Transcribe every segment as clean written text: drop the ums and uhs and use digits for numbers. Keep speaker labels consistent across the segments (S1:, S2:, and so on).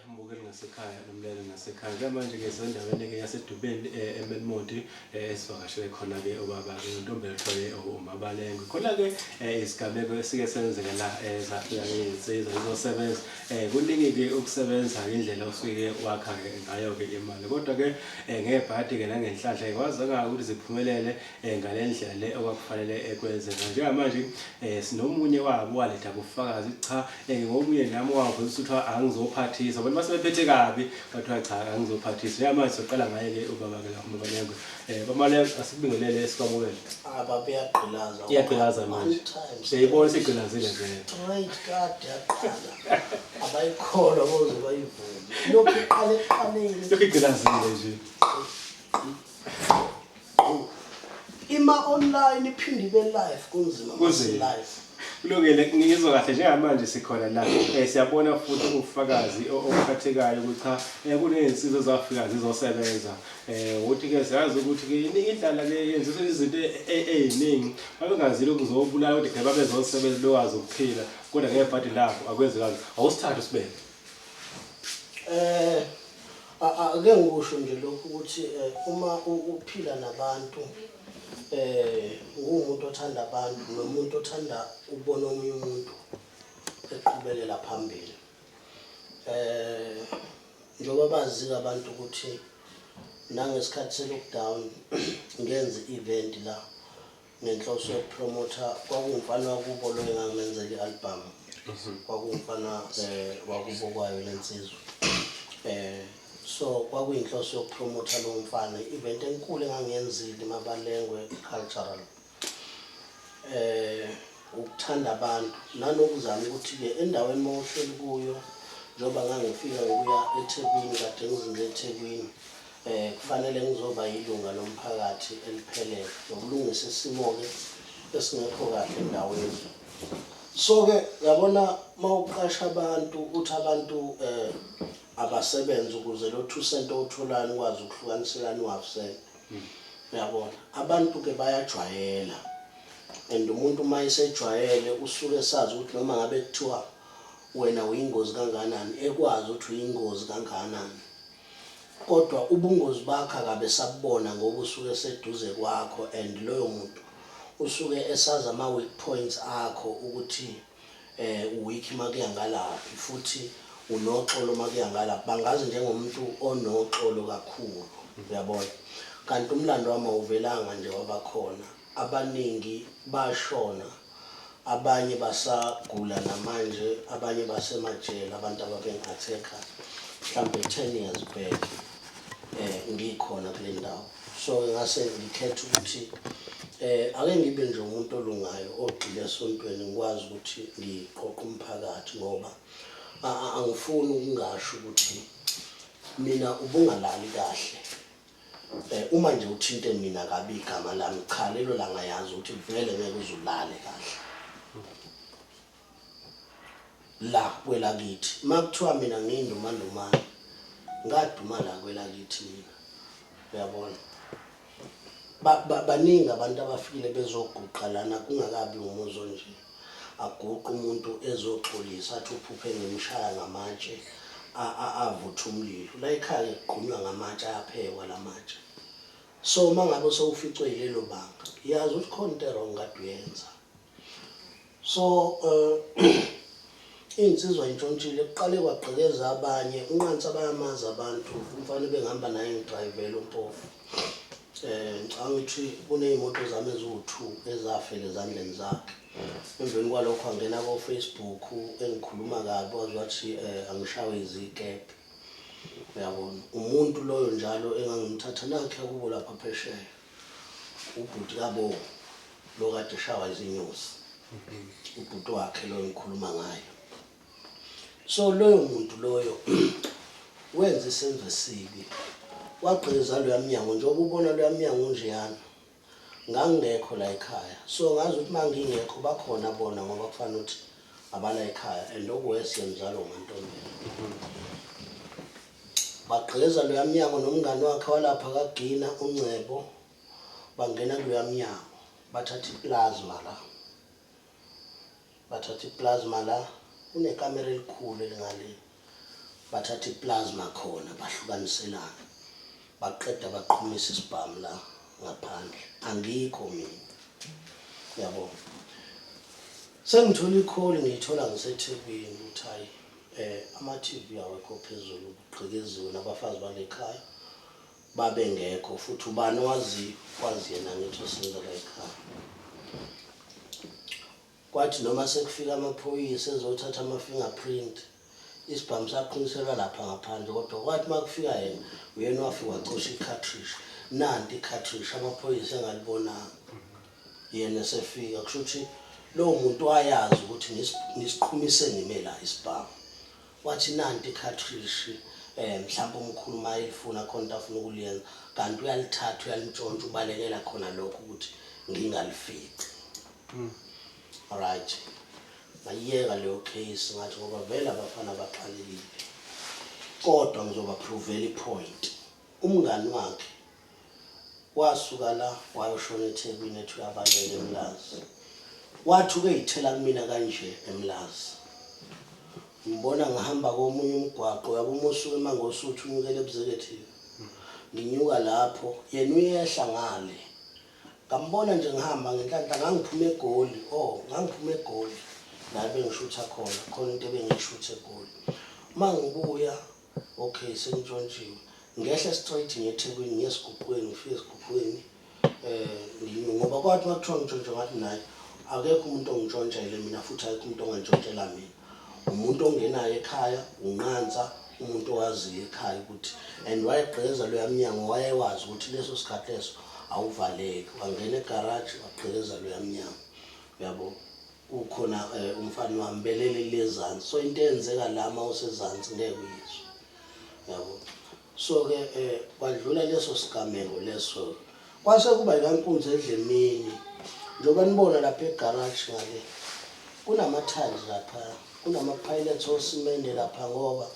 S1: mbukeli ngasekhaya nomlelo ngasekhaya njengamanje-ke sendaweni-ke yasedubeni eMelmont esivakashele khona-ke ubaba-ke uNtombela uMabalengwe khona-ke isigameko esike senzeka la zafika-ke iy'nsiza zizosebenza kuningi-ke ukusebenza indlela osuke wakha-ke ngayo-ke imali kodwa-ke ngebhadi-ke nangenhlanhla kwazanga ukuthi ziphumelele ngale ndlela le okwakufanele kwenzeka njengamanje sinomunye wabo waletha ubufakazi cha ngomunye nami waveza ukuthi angizophathisa bona basebephethe kabi bathiwa cha angizophathisa njengamanje soqala ngaye-ke ubaba-ke la uMabalengwe bamalengwe asikubingelele sikwamukele
S2: babeyagqilaza
S1: iyagqilaza manje siyayibona sigqilazile vele
S2: straight kade yaqala abayikholwa boze bayivume lokhu iqale ekuqaleni
S1: lokhu igqilazile nje
S2: ima online iphinde ibe live kunzima live
S1: kulungile ngizwa kahle njengamanje sikhona la siyabona futhi ubufakazi obuphathekayo ukuthi cha kuney'nsiza ezafika zizosebenza ukuthi-ke siyazi ukuthi-ke indlala le yenzisa izinto ey'ningi babengazile ukuzobulala kodwa babezosebenza bekwazi ukuphila kodwa ngebhadi lapho akwenzekanga awusithathe usibeke
S2: ake ngikusho nje lokhu ukuthi uma uphila nabantu ngumuntu othanda abantu nomuntu othanda ukubona omunye umuntu eqhubekela phambili njengoba bazi abantu ukuthi nangesikhathi se-lockdown ngenze event la ngenhloso yokupromotha kwakungumfana wakubo lo engangimenzela i-album kwakungumfana wakubo kwayo lensizwa so kwakuyinhloso yokupromotha lo mfana i-event enkulu engangiyenzile eMabalengwe cultural ukuthanda abantu nanokuzama ukuthi-ke endaweni mawuhleli kuyo njengoba ngangifika ngokuya eThekwini kade ngizinze eThekwini kufanele ngizoba yilunga lomphakathi eliphelele nokulungisa isimo-ke esingekho kahle endaweni so-ke yabona mawuqasha abantu uthi abantu abasebenza ukuze lo 2 cent owutholayo ukwazi ukuhlukaniselana u-half-cent uyabona abantu-ke bayajwayela and umuntu uma esejwayele usuke esazi ukuthi noma ngabe kuthiwa wena uyingozi kanganani ekwazi ukuthi uyingozi kanganani kodwa ubungozi bakho akabe sabubona ngoba usuke eseduze kwakho and loyo muntu usuke esazi ama-weak points akho ukuthi weak makuya ngalaphi futhi unoxolo makuya ngalaphi bangazi njengomuntu onoxolo kakhulu uyabona kanti umlando wami awuvelanga nje wabakhona abaningi bashona abanye basagula namanje abanye basemajele abantu ababengatheka mhlambe 10 years back ngikhona kule ndawo so ngase ngikhetha ukuthi ake ngibe nje umuntu olungayo ogxile esontweni ngikwazi ukuthi ngiqoqe umphakathi ngoba angifuni ukungasho ukuthi mina ubungalali kahle uma nje uthinte mina kabi igama lami cha lelo la ngayazi ukuthi vele ngeke uzulale kahle la kwelakithi makuthiwa mina ngiyindumandumayo ngaduma la kwelakithi mina uyabona baningi abantu abafikile bezoguqa lana kungakabi umuzo nje aguqa umuntu ezoxolisa athi uphuphe ngemshaya ngamatshe avutha umlilo la ekhaya kuqunywa ngamatshe ayaphekwa lamatshe so mangabe sowuficwe yilelo banga yazi ukuthi khona into wrong kade uyenza so insizwa intshontshile kuqale kwagqekeza abanye unqansi abayamazi abantu umfana bengihamba naye ngidrivele uMpofu ngithi kuneyimoto zami eziwu2 ezafela ezandleni zakhe emveni kwalokho angena ku Facebook engikhuluma kabi wathi angishawe izikephe uyabona umuntu loyo njalo engangimthatha nakhe kubo lapha phesheya ubhuti kabo lo kade shawa izinyosi ubhuti wakhe lo ngikhuluma ngayo so loyo muntu loyo wenza isenzo esibi wagqiza lo yamnyango njengoba ubona lo yamnyango unjeyana ngangekho la ekhaya so ngazi ukuthi mangingekho bakhona bona ngoba kufanele ukuthi abala ekhaya and okuwesenzalo uMantombela bagqiza lo yamnyango nomngane wakhe walapha kaGina uNcebo bangena kulo yamnyango bathatha iplasma la unekamera elikhulu elingale bathatha iplasma khona bahlukaniselana baqeda baqhumisa isibhamu la ngaphandle angikho mina yabo sengithola ikholi ngiyithola ngiseThekwini ukuthi hayi ama-TV awekho phezulu ugqekeziwe nabafazi balekhaya babe ngekho futhi ubani wazi yena ngithi usenzela ekhaya kwathi noma sekufika amaphoyisa ezothatha ama-fingerprint isibhamu saqhuniselwa lapha ngaphandle kodwa kwathi makufika yena uyena wafika wacosha i-cartridge nanti i-cartridge amaphoyisa engalibonanga yena sefika kusho ukuthi lowo muntu wayazi ukuthi ngisiqhumise ngime la isibhamu wathi nanti i-cartridge mhlawumbe umkhulu mayelifuna khona into afuna ukuliyenza kanti uyalithatha uyalitshontsha ubalekela khona lokho ukuthi ngingalifici alright ngayiyeka leyo case ngathi ngoba vele abafana baqalekile kodwa ngizoba provela ipoint umngani wakhe wasuka la wayoshona eThekwini ethi uyabaleka eMlazi wathi ukeyithela kumina kanje eMlazi ngibona ngihamba komunye umgwaqo yabo umusuku eMangosuthu unyukele eBuzekethi nginyuka lapho yena uyehla ngale ngambona nje ngihamba ngenhlanhla ngangiphuma eGoli ngangiphuma eGoli la bengishutha khona into ebengishuthe eGoli mangibuya okay sengitshontshiwe ngehla straight ngeThekwini ngesigubhweni ngifike esigubhweni ngoba kwathi makuthiwa ngitshontshe ngathi naye akekho umuntu ongitshontshele mina futhi akekho umuntu ongantshontshela mina umuntu ongenayo ekhaya unqanza umuntu owaziyo ekhaya ukuthi and wayegqeza lo yamnyango wayewazi ukuthi leso sikhathi leso awuvaleki wangena egarage wagqeza lo yamnyango yabo ukhona umfana wami belele lezansi so into eyenzeka lama usezansi ngeke uyizwe yabo so ke kwadlula leso sigameko leso kwase kuba ilankunzi edlemini njoba nibona lapha egarage ngale kunama-tiles lapha kunama-pilots osimende lapha ngoba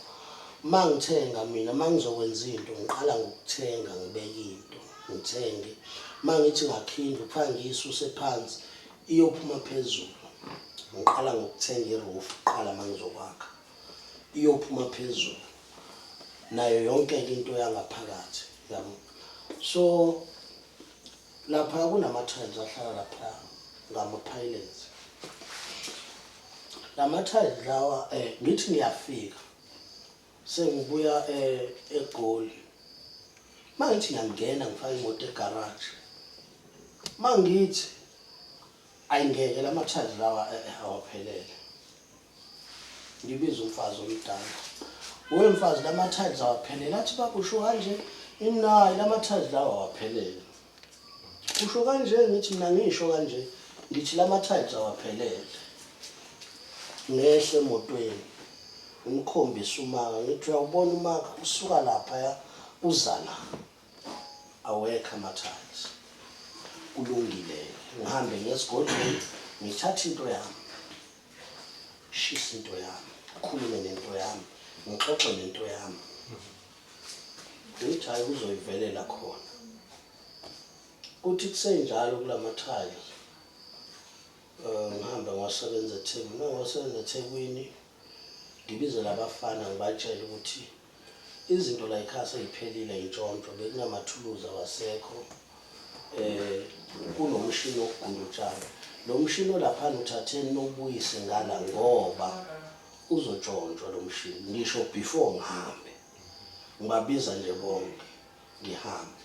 S2: mangithenga mina mangizokwenza into ngiqala ngokuthenga ngibeke into ngithenge mangithi ngakhinda kufanele ngiyisuse phansi iyophuma phezulu ngiqala ngokuthenga iroof qala mangizokwakha iyophuma phezulu nayo yonke into yangaphakathi yabo so lapha kunama-tiles ahlala lapha ngama-pilots lama-tiles lawa ngithi ngiyafika sengibuya eGoli mangithi ngiyangena ngifaka imoto egarage mangithi ayingeke lama-tiles lawa awaphelele ngibiza umfazi omdala wemfazi lama-tiles awaphelele athi bakusho kanje inayi lama-tiles lawa awaphelele usho kanje ngithi mina ngisho kanje ngithi lama-tiles awaphelele ngehle emotweni ngikhombisa umaka ngithi uyawubona umaka usuka lapha uza la awekho ama-tiles kulungile ngihambe ngesigodlweni ngithatha into yami shisa into yami khulume nento yami ngixoxe nento yami ngithi hayi kuzoyivelela khona kuthi kusenjalo kulama-tiles ngihamba ngasebenza eThekwini ngibizela abafana ngibatshela ukuthi izinto la ekhaya seyiphelile intshontsho bekunamathuluzi awasekho kunomshini wokugunda utshani lo mshini olaphana uthatheni nobuyise ngala ngoba uzotshontshwa lo mshini ngisho before ngihambe ngibabiza nje bonke ngihambe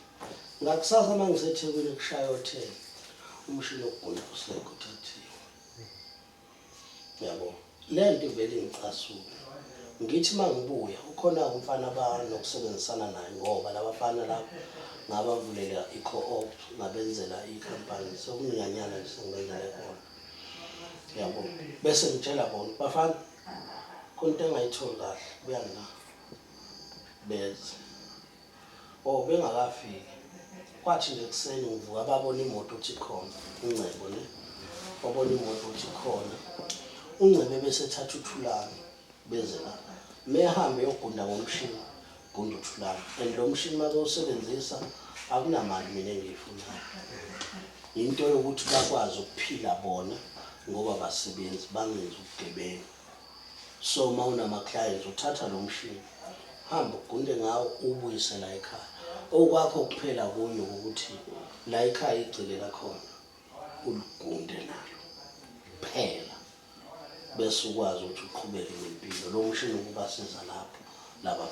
S2: ngakusasa mangiseThekwini kushaya hotel umshini wokugunda usekho uthathiwe yabo lento vele ngicasula ngithi mangibuya ukhona umfana abanokusebenzisana naye ngoba labafana lapho ngabavulela i-co-op ngabenzela ikhampani sokuninganyana nje sengibenzele khona yabo bese ngitshela bona bafana khona into engayitholi kahle buyangina beze bengakafiki kwathi nje kuseni ngivuka babona imoto uthi khona uNgcebo ne babona imoto uthi khona uNgcebe bese ethatha uthulana beze la mehambe yogunda ngomshini gunda uthulana and lo mshini mazowusebenzisa akunamali mina engiyifunayo into yokuthi bakwazi ukuphila bona ngoba basebenzi bangenza ubugebengu So mawunama clients uthatha lo mshini hamba ugunde ngawo ubuyise la ekhaya okwakho kuphela kuyo ukuthi la ekhaya igcile la khona uligunde nalo phela bese ukwazi ukuthi uqhubeke nempilo lo mshini ukubasiza lapho laba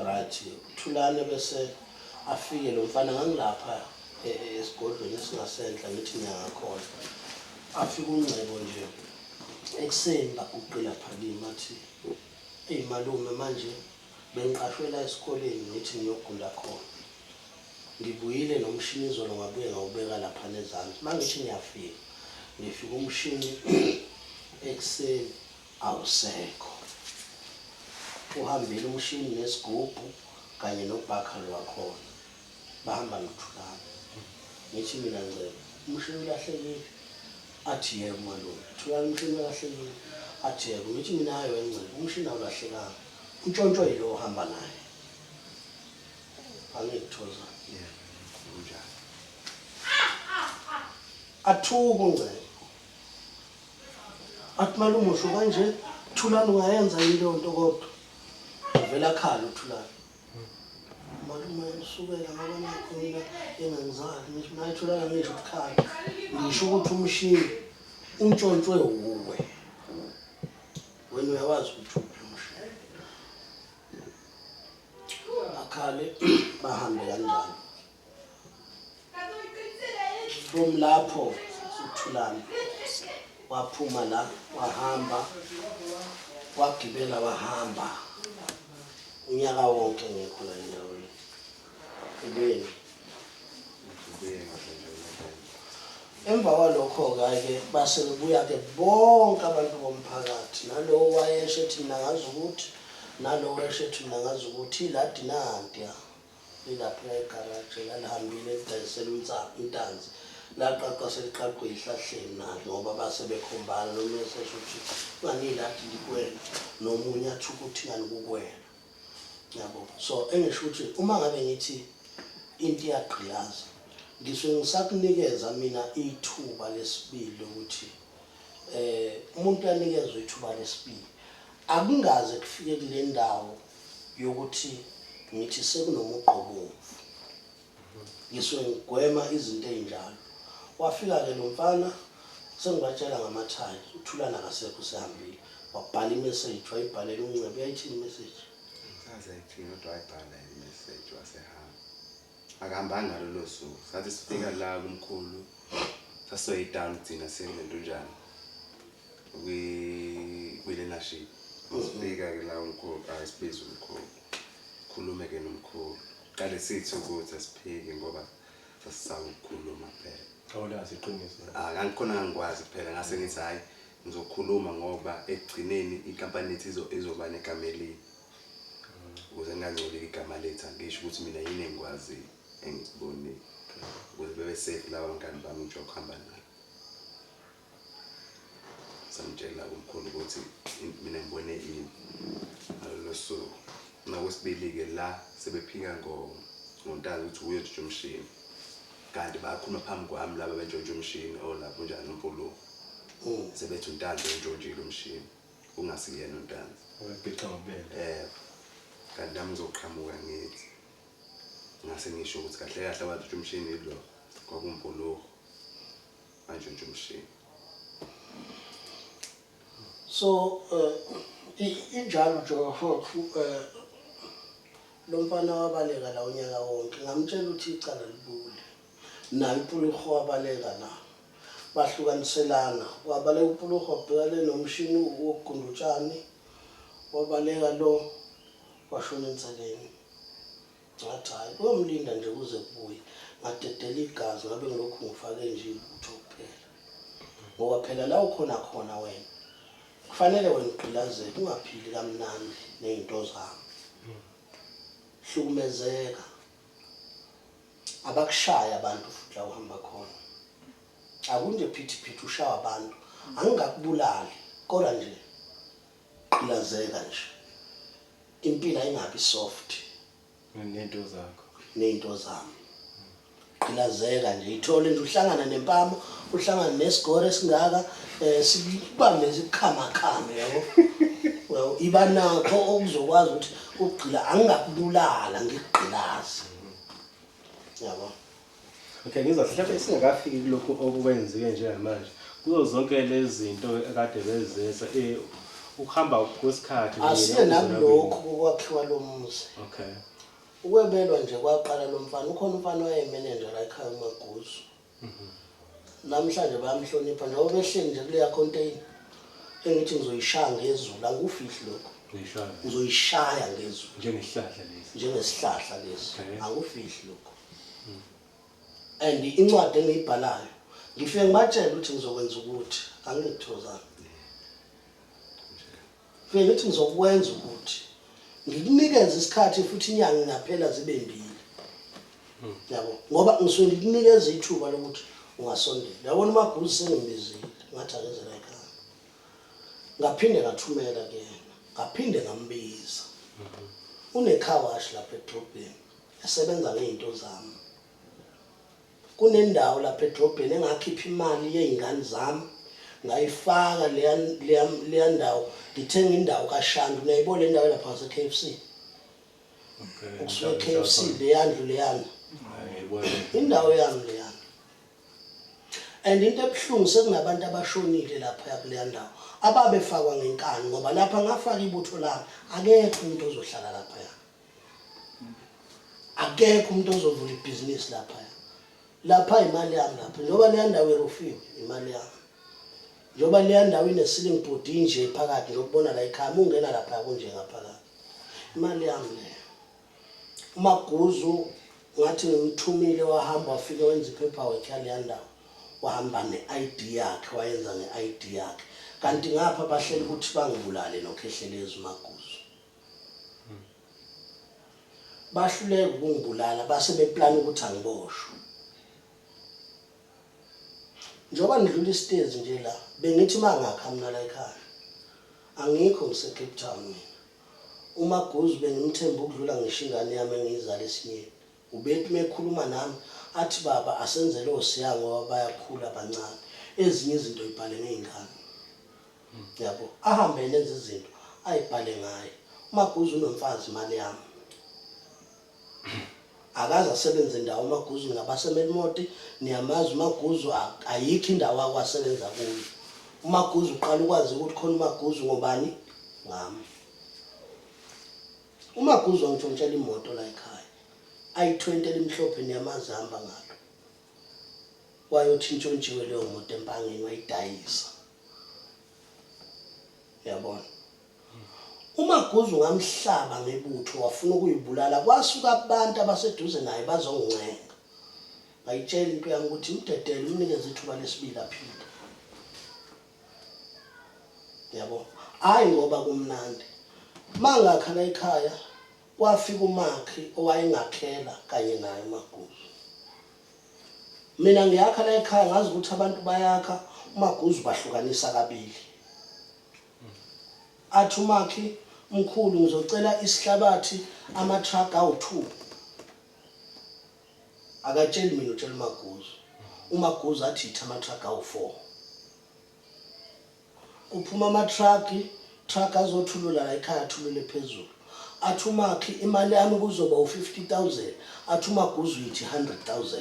S2: right Thulane bese afike lo mfana ngangilapha esigodlweni esingasenhla ngithi ngiyakhona afika uNgcebo nje ekseni baguqila phakima athi hey malume manje bengiqashwe la esikoleni ngithi ngiyogunda khona ngibuyile nomshini izolo ngabuye ngawubeka lapha nezandla mangithi ngiyafika ngifika umshini ekseni awusekho uhambile umshini nesigubhu kanye nobhakha lwakhona bahamba noThulane ngithi mina Ngcebo umshini ulahlekile athi yebo malume Thulane umshini ulahlekile athi yebo ngithi mina hayo Ngcebo umshini awulahlekanga untshontsho yilo ohamba naye angikuthoza
S3: unjani
S2: athuku Ngcebo athi malume usho kanje Thulane ungayenza into kodwa uvela khala uThulane malume usukela ngoba nakho mina engangizali ngithi mina Thulane ngisho ukukhala ngisho ukuthi umshini untshontshe uwe wena uyawazi ukuthi umshini akhale bahambe kanjalo from lapho uThulane waphuma la wahamba wagibela wahamba unyaka wonke ngekho la endaweni ubeni emva kwalokho ke base bebuya ke bonke abantu bomphakathi nalowo wayeshe ethi mina ngazi ukuthi nalowo wayeshe ethi mina ngazi ukuthi la dinantia ilapha egarage lalihambile edayisela intanzi laqaqa seliqaqwe ihlahleni nalo ngoba base bekhombana noma esesho ukuthi unganiladi likwena nomunye athi ukuthi ngani kukwena yabo so engisho ukuthi uma ngabe ngithi into iyagqilaza ngisuke ngisakunikeza mina ithuba lesibili ukuthi umuntu yanikezwe ithuba lesibili akungaze kufike kule ndawo yokuthi ngithi sekunomuqobo ngisuke ngigwema izinto ezinjalo wafika ke lo mfana sengibatshela ngamathayi uThulane akasekho sehambile wabhala imessage wayibhalela uNgcebo uyayithini imessage
S3: sasekhina kodwa wayibhala imessage wasehamba akahambanga ngalolo suku sathi sifika la kumkhulu sasoyidown thina senento njani kwi-leadership sifika ke la umkhulu ayisibiza umkhulu khulume ke nomkhulu qale sithi ukuthi asiphike ngoba sasisaba ukukhuluma phela
S1: awulazi iqiniso
S3: ngikhona ngikwazi phela ngase ngithi hayi ngizokhuluma ngoba ekugcineni inkampani ethi izoba negama elibi ukuze ngingangcoleki igama lethu ngisho ukuthi mina yini engikwazi engibone ukuze bebe safe laba bangani bami nje ukuhamba nabo samtshela umkhulu ukuthi mina ngibone ini alolo suku nakwesibili ke la sebephika ngontazi ukuthi uye nje umshini kanti bakhuluma phambi kwami laba bentshontshe umshini olapho njani umpolo sebethi uNtanzi entshontshe umshini ungasiyena uNtanzi
S1: wabhica ngobele
S3: kanti nami ngizoqhamuka ngithi ngase ngisho ukuthi kahle kahle abathi umshini lo kwakumpolo manje nje umshini
S2: so injalo nje lo mfana wabaleka la unyaka wonke ngamtshela ukuthi icala libule nayo uPuluho wabaleka la bahlukaniselana wabaleka uPuluho wabhekane nomshini wokugunda utshani wabaleka lo washona enseleni ngathi hayi uyomlinda nje kuze kubuye ngadedela igazi ngabe ngilokhu ngifake nje utho kuphela ngoba phela la ukhona khona wena kufanele wena uqhilazeke ungaphili kamnandi nezinto zami hlukumezeka abakushaya abantu futhi la uhamba khona akunje phithi ushaya abantu angingakubulali kodwa nje qhilazeka nje impilo ayingabi soft
S1: nento zakho
S2: nezinto zami uyagqilazeka nje ithole nje uhlangana nempama uhlangana nesigore esingaka sikubambe sikukhamakame yabo well iba nakho okuzokwazi ukuthi ugqila angakubulala ngigqilazi yabo.
S1: Okay, mhlawumbe singakafiki kulokho okwenziwe njengamanje kuzo zonke lezi zinto ekade bezenza ukuhamba kwesikhathi
S2: asiye nakulokho kokwakhiwa lo muzi.
S1: Okay.
S2: Ukwebelwa nje kwaqala lo mfana ukhona umfana owayemeneja la ekhaya uMaguzu. Namhlanje bayamhlonipha njengoba behleli nje kuleya container engithi ngizoyishaya ngezulu angufihli lokho.
S1: Ngishaya.
S2: Ngizoyishaya ngezulu
S1: Njengesihlahla lesi.
S2: Njengesihlahla lesi.
S1: Okay.
S2: Angufihli lokho. And incwadi engiyibhalayo ngifike ngibatshela ukuthi ngizokwenza ukuthi angithozana. Ngifike ngithi ngizokwenza ukuthi ngikunikeze isikhathi futhi inyanga ingaphela zibe mbili. Yabo ngoba ngisuke ngikunikeze ithuba lokuthi ungasondela. Yabona uMaguzu sengimbizile ngathi akeze la ekhaya. Ngaphinde ngathumela kuyena. Ngaphinde ngambiza. Une-car wash lapha edrobheni esebenza ngezinto zami. Kunendawo lapha edrobheni engakhipha imali yeingane zami ngayifaka leya ndawo ngithenga indawo kaShandu nayibona le ndawo lapha ngase KFC.
S1: Okay.
S2: Ukusuka KFC leyandlu leyana.
S1: Ayibona.
S2: Indawo yami leyana. And into ebuhlungu sekunabantu abashonile lapha kuleya ndawo ababefakwa ngenkani ngoba lapha ngafaka ibutho lami akekho umuntu ozohlala lapha. Akekho umuntu ozovula ibhizinisi lapha. Lapha imali yami lapha njoba leya ndawo erofiwe imali yami. Njoba leya ndawo ine-ceiling board nje phakathi ngokubona la ekhaya ungena lapha kunje ngaphakathi. Imali yami leyo. uMaguzu ngathi ngimthumile wahamba wafika wenza ipaperwork yaleya ndawo. Wahamba ne-ID yakhe wayenza nge-ID yakhe. Kanti ngapha bahleli ukuthi bangibulale noKhehlelezi uMaguzu. Bahluleka ukungibulala base beplana ukuthi angiboshwe. Njoba ngidlula istage nje la bengithi mangakha mina la ekhaya angikho ngise Cape Town mina. uMaguzu bengimthemba ukudlula ngisho ingane yami engiyizala esinyeni. Ubethi mekhuluma nami athi baba asenzele osiya ngoba bayakhula abancane ezinye izinto ibhale ngeingane. Yabo ahambe nenze izinto ayibhale ngaye. uMaguzu unomfazi imali yami. Akaze asebenze indawo uMaguzu ngabaseMelmoti niyamazi uMaguzu ayikho indawo akwasebenza kuyo. uMaguzu uqala ukwazi ukuthi khona uMaguzu ngobani ngami. uMaguzu angitshontshela imoto la ekhaya ayi20 elimhlophe niyamazi hamba ngalo. Wayothi intshontshiwe leyo moto empangeni wayidayisa. Yabona uMaguzu ngamhlaba ngebutho wafuna ukuyibulala kwasuka abantu abaseduze naye bazoncenga. Ngayitshela into yami ukuthi umdedele umnikeze ithuba lesibili aphinde. Yabo hayi ngoba kumnandi. Mangakha la ekhaya wafika uMakhi owayengakhela kanye naye uMaguzu. Mina ngiyakha la ekhaya ngazi ukuthi abantu bayakha uMaguzu bahlukanisa kabili. Athi uMakhi mkhulu ngizocela isihlabathi ama-truck awu2. Akatsheli mina utshela uMaguzu. uMaguzu athi itha ama-truck awu4. Kuphuma truck azothulula la ekhaya athulule phezulu. Athi uMakhi imali yami kuzoba u50,000. Athi uMaguzu yithi 100,000.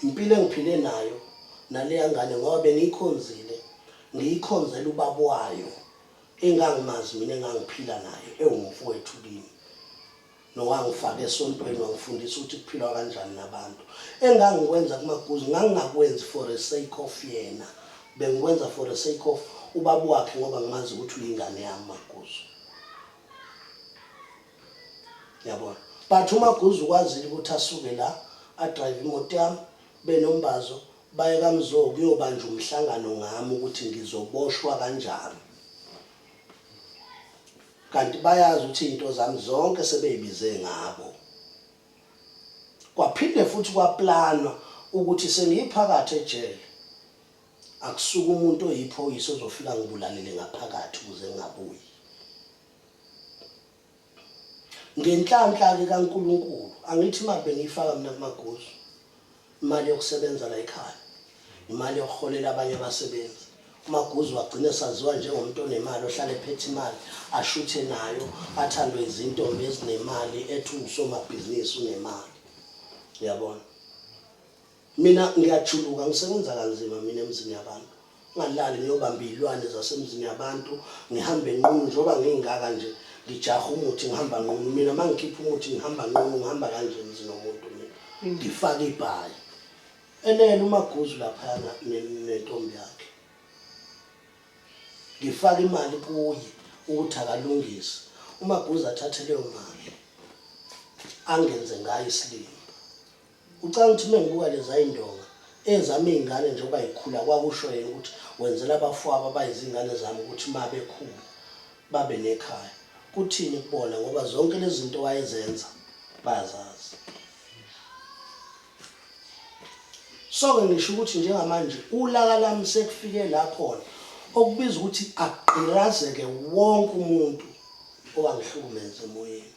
S2: Impilo engiphile nayo naleya ngane ngoba bengikhonzile ngiyikhonzela ubaba wayo engangimazi mina engangiphila naye ewumfowethu kimi. Nowangifaka esontweni wangifundisa ukuthi kuphilwa kanjani nabantu. Engangikwenza kuMaguzu ngangingakwenzi for the sake of yena. Bengikwenza for the sake of ubaba wakhe ngoba ngimazi ukuthi uyingane yami uMaguzu. Yabona. But uMaguzu kwazile ukuthi asuke la adrive imoto yami benombazo baye kaMzobo kuyobanja umhlangano ngami ukuthi ngizoboshwa kanjani. Kanti bayazi ukuthi izinto zami zonke sebeyibize ngabo. Kwaphinde futhi kwaplanwa ukuthi sengiyiphakathi ejele akusuka umuntu oyiphoyisa ozofika ngibulalele ngaphakathi ukuze ngingabuyi. ngenhlanhla ke kaNkuluNkulu angithi imali bengiyifaka mina kuMaguzu imali yokusebenza la ekhaya imali yokuholela abanye abasebenzi uMaguzu wagcina saziwa njengomuntu onemali ohlala ephethe imali ashuthe nayo athandwe izintombi ezinemali ethi usomabhizinisi unemali uyabona mina ngiyajuluka ngisebenza kanzima mina emzini yabantu ngalali ngiyobamba izilwane zasemzini yabantu ngihambe nqunu njoba ngingaka nje ngijaha umuthi ngihamba nqunu mina mangikhipha umuthi ngihamba nqunu ngihamba kanje emzini womuntu mina ngifaka ibhayi enele uMaguzu lapha nentombi yakhe ngifaka imali kuye ukuthi akalungise uMaguzu athathe leyo mali angenze ngayo isilimo ucanga ukuthi mengibuka leza indonga ezami izingane njengoba ikhula kwakusho yena ukuthi wenzela abafowabo abayizingane zami ukuthi mabe khulu babe nekhaya kuthini kubona ngoba zonke lezi zinto wayezenza bayazazi so ngisho ukuthi njengamanje ulaka lami sekufike lapho okubiza ukuthi aqirazeke wonke umuntu owangihlukumeza emoyeni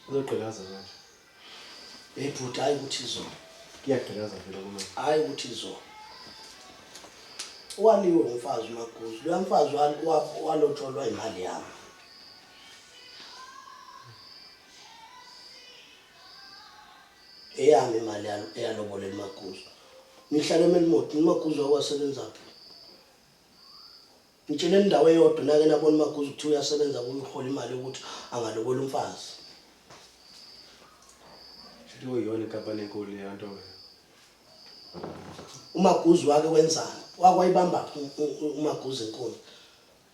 S1: uzoqhelaza manje
S2: ebhuti hayi ukuthi izona
S1: kuyaqhelaza phela kuma
S2: hayi ukuthi izona waliwe umfazi uMaguzu lo mfazi walotsholwa imali yami eyami imali eyalobolela uMaguzu ngihlala eMelmoth uMaguzu wakwasebenza phi ngitshela indawo eyodwa nake nabona uMaguzu ukuthi uyasebenza kuyihola imali ukuthi angalobola umfazi
S1: shithi uyona inkampani enkulu leyanto wena
S2: uMaguzu wake wenzani wakwayibamba uMaguzu enkulu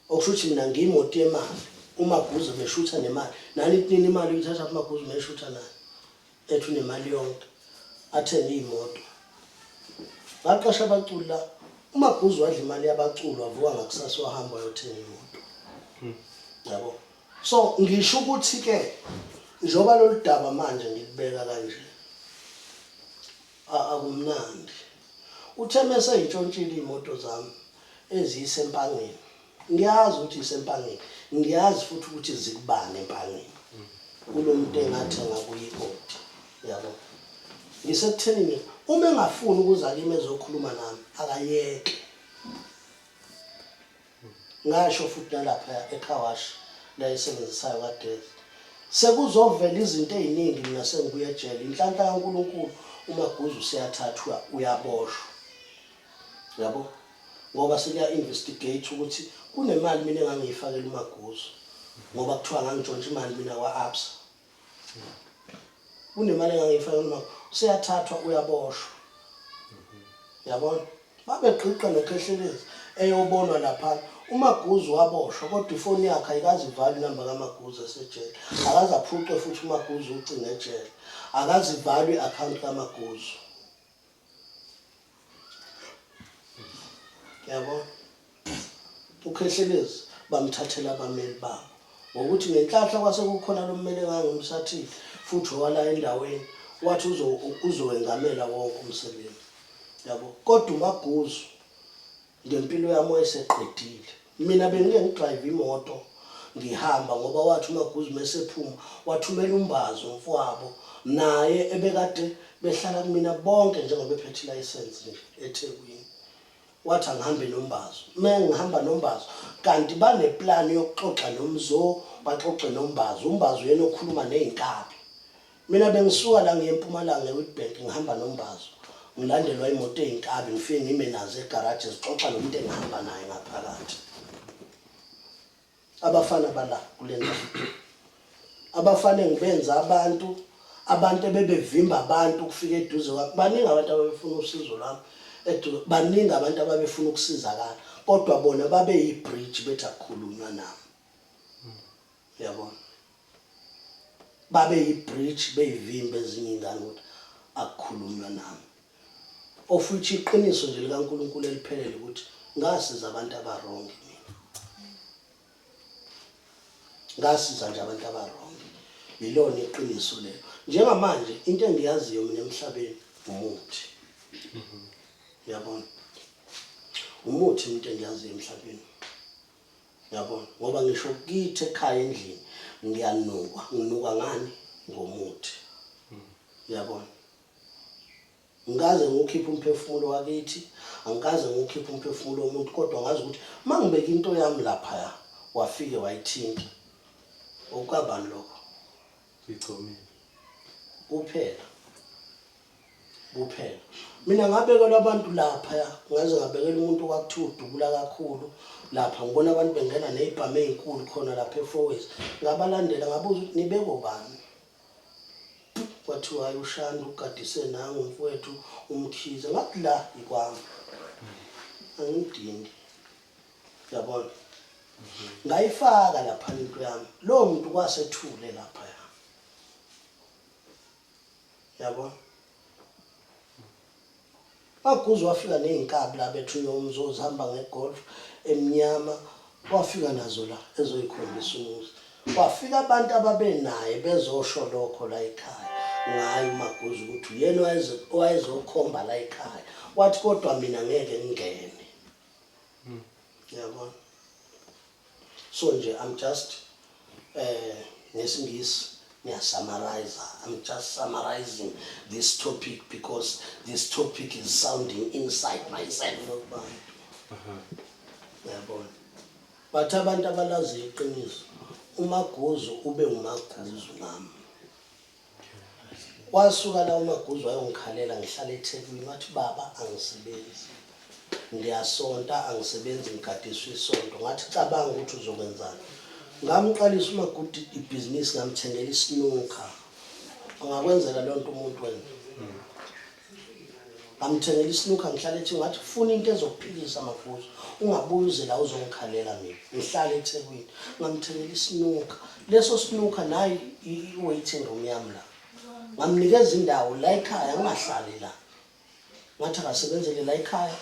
S2: okusho ukuthi mina ngiyimoti yemali uMaguzu beshutha nemali nani nini imali uyithatha uMaguzu meshutha nayo ethu nemali yonke athenge imoto ngaqasha abaculi la uMaguzu wadla imali yabaculi wavuka ngakusasa wahamba yothenga imoto yabo so ngisho ukuthi ke njoba lo daba manje ngikubeka kanje akumnandi uthe mase yintshontshile imoto zami eziyisempangeni ngiyazi ukuthi isempangeni ngiyazi futhi ukuthi zikubane empangeni kulomuntu engathenga kuyikoti yabo ngisekuthenini uma engafuni ukuza kimi ezokhuluma nami akayeke ngasho futhi nalapha eKhawashi la esebenzisayo kade sekuzovela izinto eziningi mina sengibuye ejele inhlanhla kaNkuluNkulu uMaguzu useyathathwa uyaboshwa yabo ngoba sekuya investigate ukuthi kunemali mina engangiyifakela uMaguzu ngoba kuthiwa ngangitshontsha imali mina kwaAbsa kunemali engangiyifakela uMaguzu useyathathwa uyaboshwa yabona babegqiqa nokhehlelezi eyobonwa lapha uMaguzu waboshwa kodwa ifoni yakhe ayikazi ivalue number kaMaguzu esejele akaze aphucwe futhi uMaguzu ucinga ejele akazi ivalue account kaMaguzu yabo ukhehlelezi bamthathela abameli babo ngokuthi ngenhlahla kwase kukhona lo mmeli engangimsathile futhi wala endaweni wathi uzowengamela wonke umsebenzi yabo kodwa uMaguzu ngempilo yami wayeseqedile mina bengike ngidrive imoto ngihamba ngoba wathi uMaguzu mesephuma wathumela umbazo umfowabo naye ebekade behlala kumina bonke njengoba ephethe license nje eThekwini wathi angihambe nombazo ngihamba nombazo kanti baneplan yokuxoxa nomzo baxoxe nombazo umbazo yena okhuluma nezinkabi mina bengisuka la ngeMpumalanga eWitbank ngihamba nombazo ngilandelwa imoto ezinkabi ngifike ngime nazo egarage zixoxa nomuntu engihamba naye ngaphakathi abafana bala kulena abafana engibenza abantu ebebevimba abantu kufika eduze kwami baningi abantu ababefuna usizo lwami baningi abantu ababefuna ukusizakala kodwa bona babe yibridge bethi akukhulunywa nami yabona babe yibridge beyivimba ezinye ingane ukuthi akukhulunywa nami ofuthi iqiniso nje likaNkuluNkulu eliphelele ukuthi ngasiza abantu abarongi mina ngasiza nje abantu abarongi yilona iqiniso lelo njengamanje into engiyaziyo mina emhlabeni umuthi yabona umuthi into engiyaziyo emhlabeni Yabona ngoba ngisho kithi ekhaya endlini nginuka ngani ngomuthi. Yabona ngikaze ngikhiphe umphefumulo wakithi, angikaze ngikhiphe umphefumulo womuntu, kodwa ngazi ukuthi mangibeka into yami lapha wafike wayithinta okabani lokho
S1: Sicomile.
S2: kuphela. Mina ngabekela abantu lapha ngaze ngabekela umuntu kwakuthiwa udubula kakhulu lapha, ngibona abantu bengena nezibhamu ezinkulu khona lapha eForways, ngabalandela ngabuza ukuthi nibeko bani. Kwathiwa uShanda ugadise nangu mfowethu umkhize, ngathi la ikwami angidingi. Yabona ngayifaka lapha into yami, lo muntu kwasethule lapha. Yabona Maguzu wafika nezinkabi la bethunywa umzozi hamba ngegolf emnyama, wafika nazo la ezoyikhombisa umuzi. Wafika abantu ababenaye bezosho lokho la ekhaya ngaye uMaguzu ukuthi uyena owayezokhomba la ekhaya, wathi kodwa mina ngeke ngingene. Yabona so nje I'm just ngesingisi summarize. I'm just summarizing this topic because this topic is sounding inside myself. Yabona bathi abantu abalazi iqiniso, uMaguzu ube uMaguzu nami. Wasuka la uMaguzu wayongikhalela ngihlala eThekwini, wathi baba angisebenzi, ngiyasonta angisebenzi, ngigadiswa isonto. Ngathi cabanga ukuthi uzokwenzani. Ngamqalisa uMaguzu ibhizinisi, ngamthengela isnooker. Angakwenzela lonto umuntu wena. Ngamthengela isnooker, ngihlala ethi ngathi ufuna into ezokuphilisa Maguzu, ungabuyi uze la uzongikhalela mina, ngihlala eThekwini. Ngamthengela isnooker, leso snooker nayi i-waiting room yami la. Ngamnikeza indawo la ekhaya, ngingahlali la. Ngathi akasebenzele la ekhaya,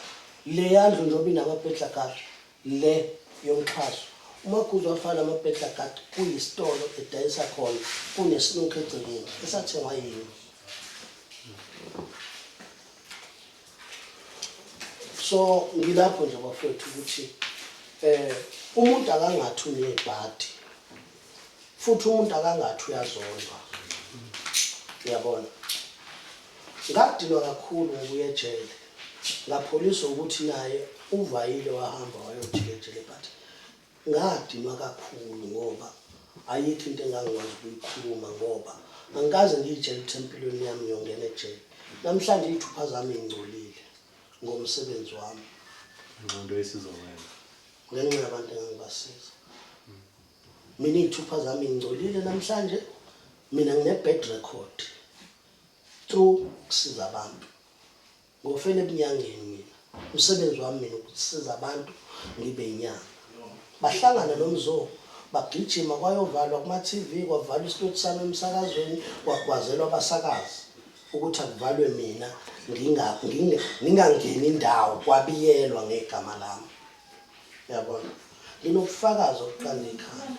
S2: le yandlu njengoba inamabhedla kade le yomxhaso. uMaguzu wafala amabhedla kade kuyisitolo edayisa khona, kunesnooker egcekeni esathengwa yini. So ngilapho nje bafowethu ukuthi umuntu akangathi unebhadi, futhi umuntu akangathi uyazondwa. Uyabona ngadinwa kakhulu ngokuya ejele, ngapholiswa ukuthi naye uvayile wahamba wayojikejele, but ngadinwa kakhulu ngoba ayikho into engangikwazi ukuyikhuluma, ngoba angikaze ngiyijele empilweni yami ngiyongena ejele. Namhlanje izithupha zami ingcolile ngomsebenzi wami,
S1: Ngcondo esizokwenza
S2: ngenxa yabantu engangibasiza. Mina izithupha zami ingcolile namhlanje, mina ngine-bad record through kusiza abantu. Ngofela ebunyangeni mina, umsebenzi wami mina ukusiza abantu ngibe inyanga. Bahlangana nomzo bagijima kwayovalwa kuma-TV, kwavalwa isitudio sami emsakazweni, kwagwazelwa abasakazi ukuthi akuvalwe mina ngingangeni indawo, kwabiyelwa ngegama lami. Yabona nginobufakazi obuqanda ekhaya.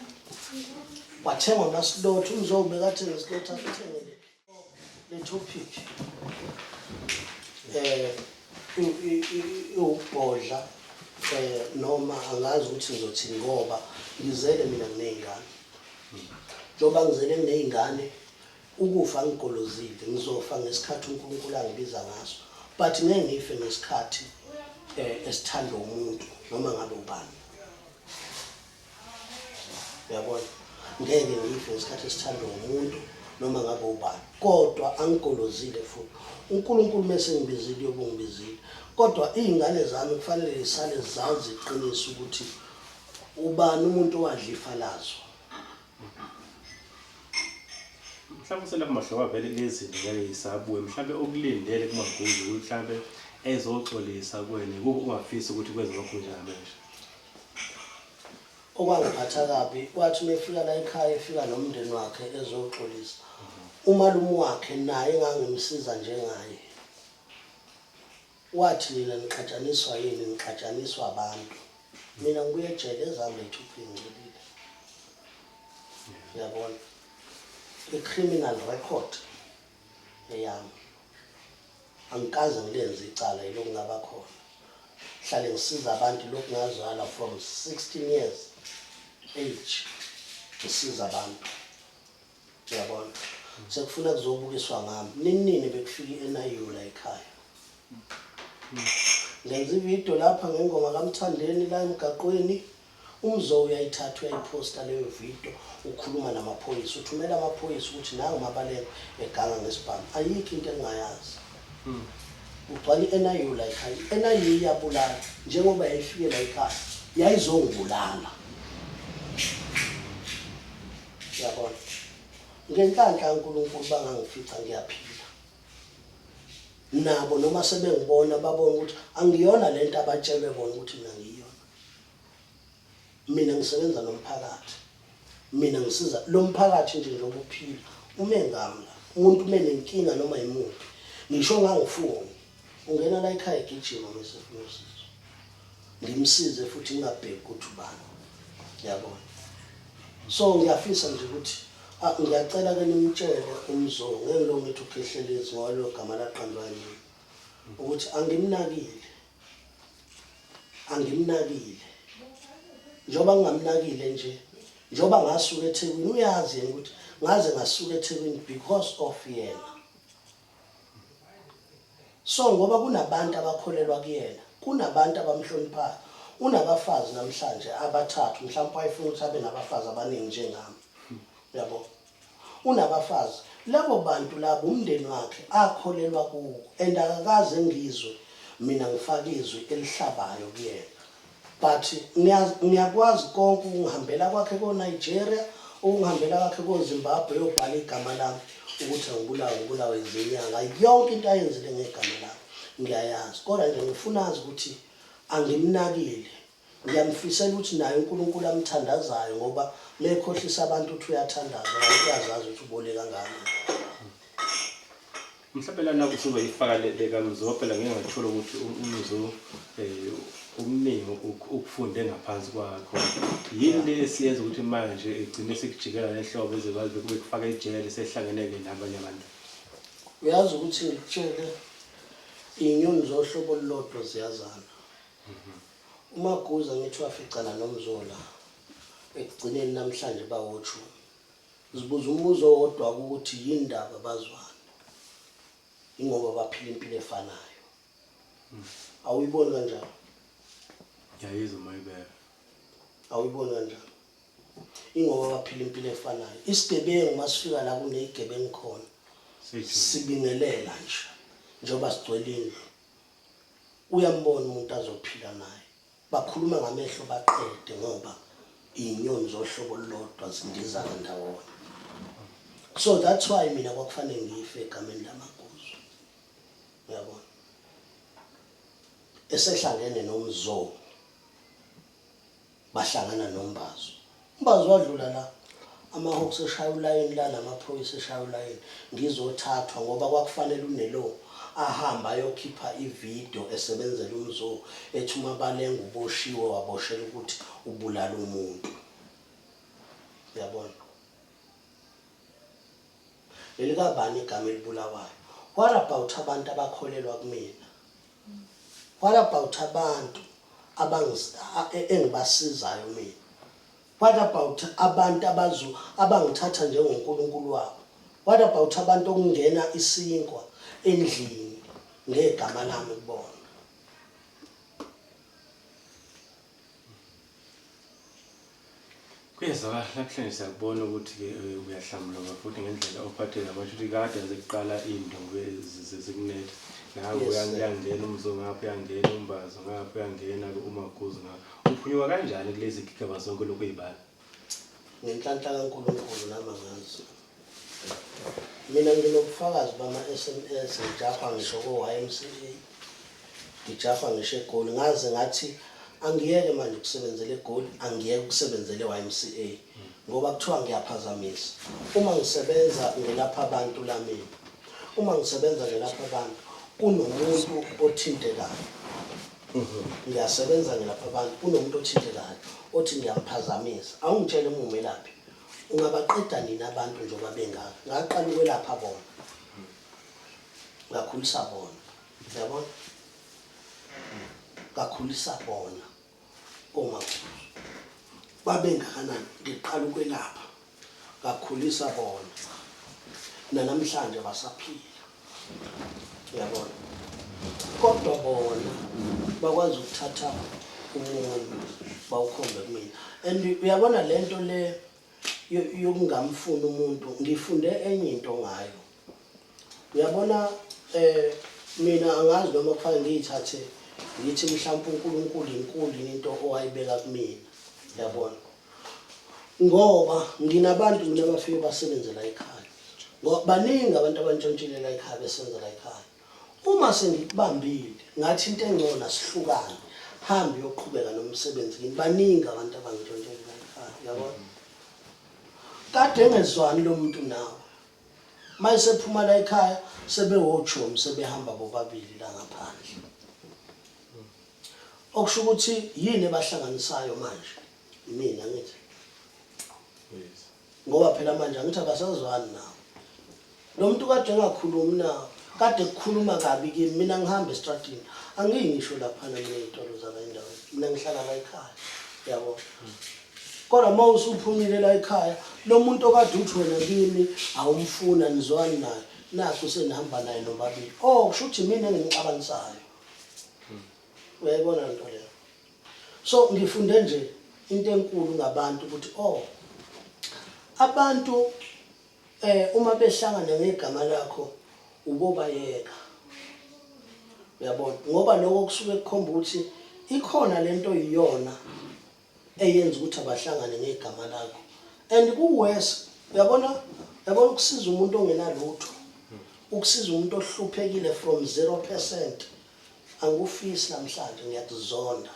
S2: Wathengwa amasilotho, umzobe kathenga isilotho asithengele le topic ubhodla noma angazi ukuthi ngizothini, ngoba ngizele mina nginey'ngane. Njengoba ngizele nginey'ngane, ukufa ngigolozile, ngizofa ngesikhathi uNkulunkulu angibiza ngaso, but ngeke ngife ngesikhathi esithandwa umuntu noma ngabe ubani. Uyabona ngeke ngife ngesikhathi esithandwa umuntu noma ngabe ubani, kodwa angigolozile futhi. uNkulunkulu mase ngibizile yobungibizile, kodwa izingane zami kufanele zisale zazi iqiniso ukuthi ubani umuntu owadla ifa lazo.
S1: mhlawumbe selapho mahlobo vele lezi zinto ngeke yisabuye, mhlawumbe okulindele kuMaguzu ukuthi mhlawumbe ezoxolisa kuwena ungafisi ukuthi kwenze lokho njengamanje.
S2: Okwangiphatha kabi wathi mefika la ekhaya, efika nomndeni wakhe ezoxolisa, umalume wakhe naye engangimsiza njengaye wathi mina ngixatshaniswa yini, ngixatshaniswa abantu. Mina ngibuye ejele ezami ethupha ingcolile. Yabona i-criminal record eyami angikaze ngilenze icala yilo kungaba khona. ngihlale ngisiza abantu lokhu ngazala from 16 years age ngisiza abantu uyabona sekufuna kuzobukiswa ngami nini bekufika eNayu la ekhaya ngenza ivideo lapha ngengoma kaMthandeni la emgaqweni umzo uyayithatha uyayiposta leyo video ukhuluma namaphoyisa uthumela amaphoyisa ukuthi nayo Mabaleko eganga ngesibhamu ayikho into engayazi ugcwala eNayu la ekhaya eNayu iyabulala njengoba yayifike la ekhaya yayizongibulala yabona ngenhlanhla kaNkulunkulu bangangifica ngiyaphila nabo noma sebengibona babona ukuthi angiyona lento abatshelwe bona ukuthi mina ngiyona mina ngisebenza nomphakathi mina ngisiza lo mphakathi nje njengoba uphila ume ngami la umuntu menenkinga noma imuphi ngisho ngangifuni ungena la ekhaya egijima mesefuna usizo ngimsize futhi ngingabheki ukuthi ubani yabona so ngiyafisa nje ukuthi ngiyacela ke nimtshele umzo ngeke lo ngithi ukhehlelezi ngoba lo gama laqandwa yini ukuthi angimnakile njoba ngingamnakile nje njoba ngasuka eThekwini uyazi yena ukuthi ngaze ngasuka eThekwini because of yena so ngoba kunabantu abakholelwa kuyena kunabantu abamhloniphayo unabafazi namhlanje abathathu mhlawumbe ayifuna ukuthi abe nabafazi abaningi njengami yabo unabafazi labo bantu labo umndeni wakhe akholelwa kuwo endakakaze ngizwe mina ngifaka izwi elihlabayo kuyena but ngiyakwazi konke ukungihambela kwakhe koNigeria ukungihambela kwakhe koZimbabwe yobhala igama lami ukuthi ngibulawe izinyanga yonke into ayenzile ngegama lami ngiyayazi kodwa nje ngifuna azi ukuthi angimnakile ngiyamfisela ukuthi naye uNkulunkulu amthandazayo ngoba lekhohlisa abantu uthi uyathandaza abantu uyazazi ukuthi ubole kangani
S1: mhlawumbe lana kusuka ifaka le kaMzo phela ngeke ngathola ukuthi umzo umningi ukufunde ngaphansi kwakho yini lesiyenza ukuthi manje egcine sekujikela lehlobo ezekwazi kube kufaka ejele sehlangeneke nabanye abantu
S2: uyazi ukuthi ngikutshele inyoni zohlobo lolodwa ziyazana uMaguza ngithi waficana noMzola ekugcineni namhlanje bawotshu zibuza umbuzo owodwa ukuthi yindaba bazwana ingoba baphila impilo efanayo awuyiboni kanjalo
S1: yayizwa mayibeka
S2: awuyiboni kanjalo ingoba baphila impilo efanayo isigebengu masifika la kunezigebengu khona sibingelela nje njoba sigcwelile uyambona umuntu azophila naye bakhuluma ngamehlo baqede ngoba inyoni zohlobo lolodwa zindiza ndawonye so that's why mina kwakufanele ngife egameni lamaguzu uyabona esehlangene noMzo bahlangana noMbazo wadlula la amahawks eshaya ulayini la namaphoyisa eshaya ulayini ngizothathwa ngoba kwakufanele unelo ahamba ayokhipha ivideo esebenzela uMzo ethi uMabalengu uboshiwe waboshela ukuthi ubulala umuntu uyabona elikabani igama elibulawayo what about abantu abakholelwa kumina what about abantu engibasizayo mina what about abantu abangithatha njengoNkulunkulu wabo what about abantu okungena isinkwa endlini ngegama lami kubona
S1: kuyezwakala namhlanje siyakubona ukuthi ke uyahlambuluka futhi ngendlela ophathele abantu ukuthi kade yaziqala indongo ezikunetha nawe uyangena uMzo ngapha uyangena uMbazo ngapha uyangena uMaguzu ngapha uphunyuka kanjani kulezi gigaba zonke lokuyibala
S2: ngenhlanhla kaNkulunkulu nama ngazi mina nginobufakazi bama-SMS ngijafa ngisho ko-YMCA ngijafa ngisho eGoli ngaze ngathi angiyeke manje ukusebenzela eGoli angiyeke ukusebenzela eYMCA ngoba kuthiwa ngiyaphazamisa uma ngisebenza ngelapha abantu lamini uma ngisebenza ngelapha abantu kunomuntu othintekayo ngiyasebenza ngelapha abantu kunomuntu othintekayo othi ngiyamphazamisa awungitshele umumelaphi ungabaqeda nini abantu njengoba bengaka ngaqala ukwelapha bona ngakhulisa bona uyabona kakhulisa bona omakhulu babengakanani ngiqala ukwelapha kakhulisa bona namhlanje basaphila uyabona kodwa bona bakwazi ukuthatha umuntu bawukhombe kumina and uyabona lento le yokungamfuni umuntu ngifunde enye into ngayo uyabona mina angazi noma kufanele ngiyithathe ngithi mhlawumbe uNkulunkulu inkulu into owayibeka kumina uyabona ngoba nginabantu mina abafike basebenzela ekhaya ngoba baningi abantu abantshontshile la ekhaya besenzela ekhaya uma sengikubambile ngathi into engcono sihlukane hambe yoqhubeka nomsebenzi baningi abantu abangitshontshile la ekhaya uyabona kade ngezwani lo muntu nawe mayisephuma la ekhaya sebewochomi sebehamba bobabili la ngaphandle okusho ukuthi yini ebahlanganisayo manje mina ngithi ngoba phela manje angithi abasazwani nawe lo muntu kade engakhulumi nawe kade kukhuluma kabi kimi mina ngihamba estradini angingisho lapha mina izitolo zala endaweni mina ngihlala la ekhaya yabo kodwa mawusu uphumile la ekhaya lo muntu okade uthi wena kimi awumfuna nizwani naye naso senihamba naye nobabili kusho ukuthi mina engixabanisayo uyayibona into leyo so ngifunde nje into enkulu ngabantu ukuthi abantu uma behlangana ngegama lakho ubobayeka uyabona ngoba lokho kusuke kukhomba ukuthi ikhona lento iyona eyenza ukuthi abahlangane ngegama lakho and kuwese uyabona ukusiza umuntu ongenalutho ukusiza umuntu ohluphekile from 0% angufisi namhlanje ngiyakuzonda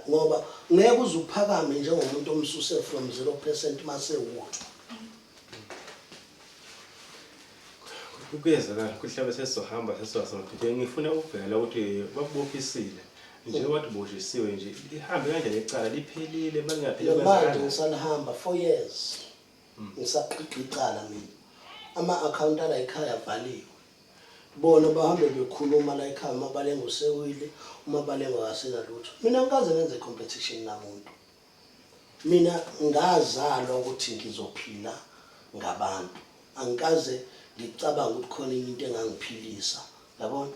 S2: ngoba ngeke uzuphakame njengomuntu omsuse from 0% mase wutho
S1: ukuyeza kuhlabe sesizohamba sesizohamba ngifuna ukubheka ukuthi bakubophisile nje wathi boshisiwe nje ihambe kanjani ecala liphelile bangapheli
S2: manje ngisanahamba 4 years ngisaqiqa icala mina ama-account ala ekhaya avaliwe bona bahambe bekhuluma la ekhaya uMabalengo usewile uMabalengo akasenalutho mina ngikaze ngenze competition namuntu mina ngazalwa ukuthi ngizophila ngabantu angikaze ngicabanga ukuthi khona into engangiphilisa yabona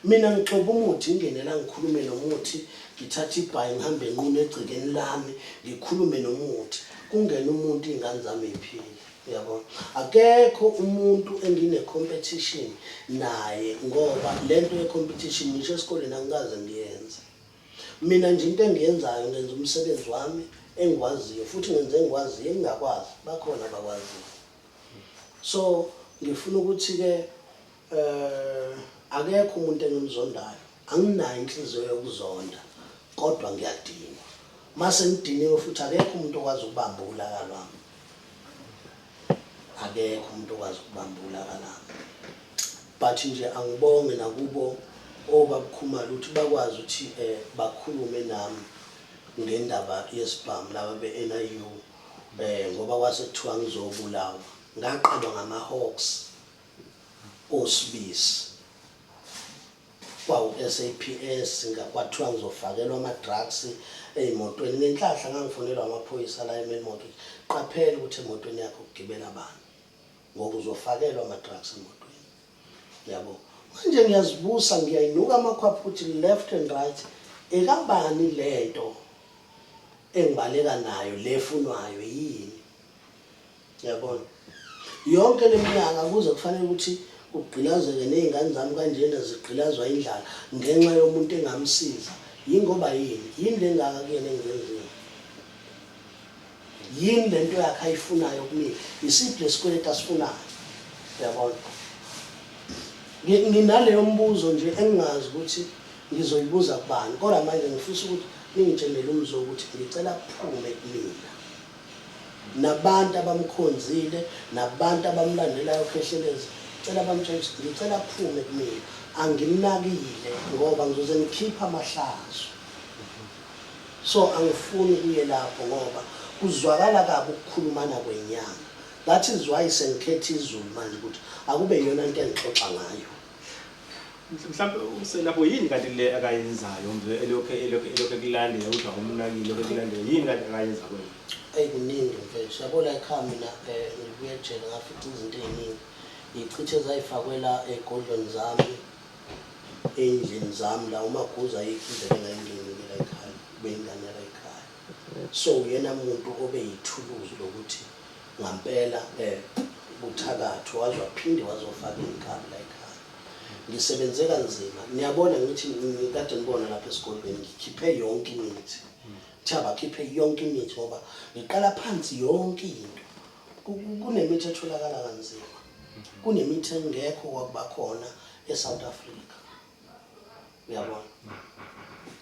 S2: mina ngixoba umuthi ingenela ngikhulume nomuthi ngithatha ibhayi ngihambe enqunu egcikeni lami ngikhulume nomuthi kungena umuntu ingane zami ephile uyabona akekho umuntu engine competition naye ngoba lento ye competition ngisho esikoleni angikaze ngiyenze mina nje into engiyenzayo ngenza umsebenzi wami engikwaziyo futhi ngenze engikwaziyo engingakwazi bakhona abakwaziyo so ngifuna ukuthi ke akekho umuntu engimzondayo anginayo inhliziyo yokuzonda kodwa ngiyadinga mase ngidiniwe futhi akekho umuntu okwazi ukubamba ulaka lwami akekho umuntu okwazi ukubamba ulaka lwami but nje angibonge nakubo obabukhumala ukuthi bakwazi ukuthi bakhulume nami ngendaba yesibhamu laba be-NIU ngoba kwase kuthiwa ngizobulawa ngaqalwa ngama-Hawks osibisi kwawu SAPS kwathiwa ngizofakelwa ama-drugs ey'motweni ngenhlahla ngangifonelwa amaphoyisa la emoto qaphela ukuthi emotweni yakho ukugibela abantu ngoba uzofakelwa ama-drugs emotweni yabo manje ngiyazibusa ngiyayinuka amakhwapha ukuthi left and right ekabani lento engibaleka nayo lefunwayo yini yabona yonke leminyaka kuze kufanele ukuthi ugqilazeke nezingane zami kanjena zigqilazwa indlala ngenxa yomuntu engamsiza yingoba yini lengaka kuyena engenzile yini lento yakhe ayifunayo kumina isiphi lesikweleti asifunayo uyabona nginaleyo mbuzo nje engingazi ukuthi ngizoyibuza kubani kodwa manje ngifisa ukuthi ningitshelele umzo ukuthi ngicela kuphume kumina nabantu abamkhonzile nabantu abamlandelayo ukhehlelezi cela bamtshela ngicela kuphume kumina angimnakile ngoba ngizoze ngikhipha amahlazo so angifuni kuye lapho ngoba kuzwakala kabi ukukhulumana kwenyanga that is why sengikhetha izulu manje ukuthi akube yona into engixoxa ngayo
S1: mhlawumbe uselapho yini kanti le akayenzayo mbe elokho kulandela ukuthi awumnakile lokho kulandela yini kanti akayenza kwena
S2: Kuningi mfethu yabona ekhaya mina ngibuye ejele ngafica izinto eziningi ichithe zayifakwela egodlweni zami endlini zami la umaguza ayikhize engayingeni la ekhaya bengane la ekhaya so yena umuntu obe yithuluzi lokuthi ngampela uthakatho wazophinde wazofaka inkaba la ekhaya ngisebenze kanzima niyabona ngithi ngikade ngibona lapha esikolweni ngikhiphe yonke imithi thaba khiphe yonke imithi ngoba ngiqala phansi yonke into kunemithi etholakala kanzima kunemithi engekho kwakuba khona eSouth Africa uyabona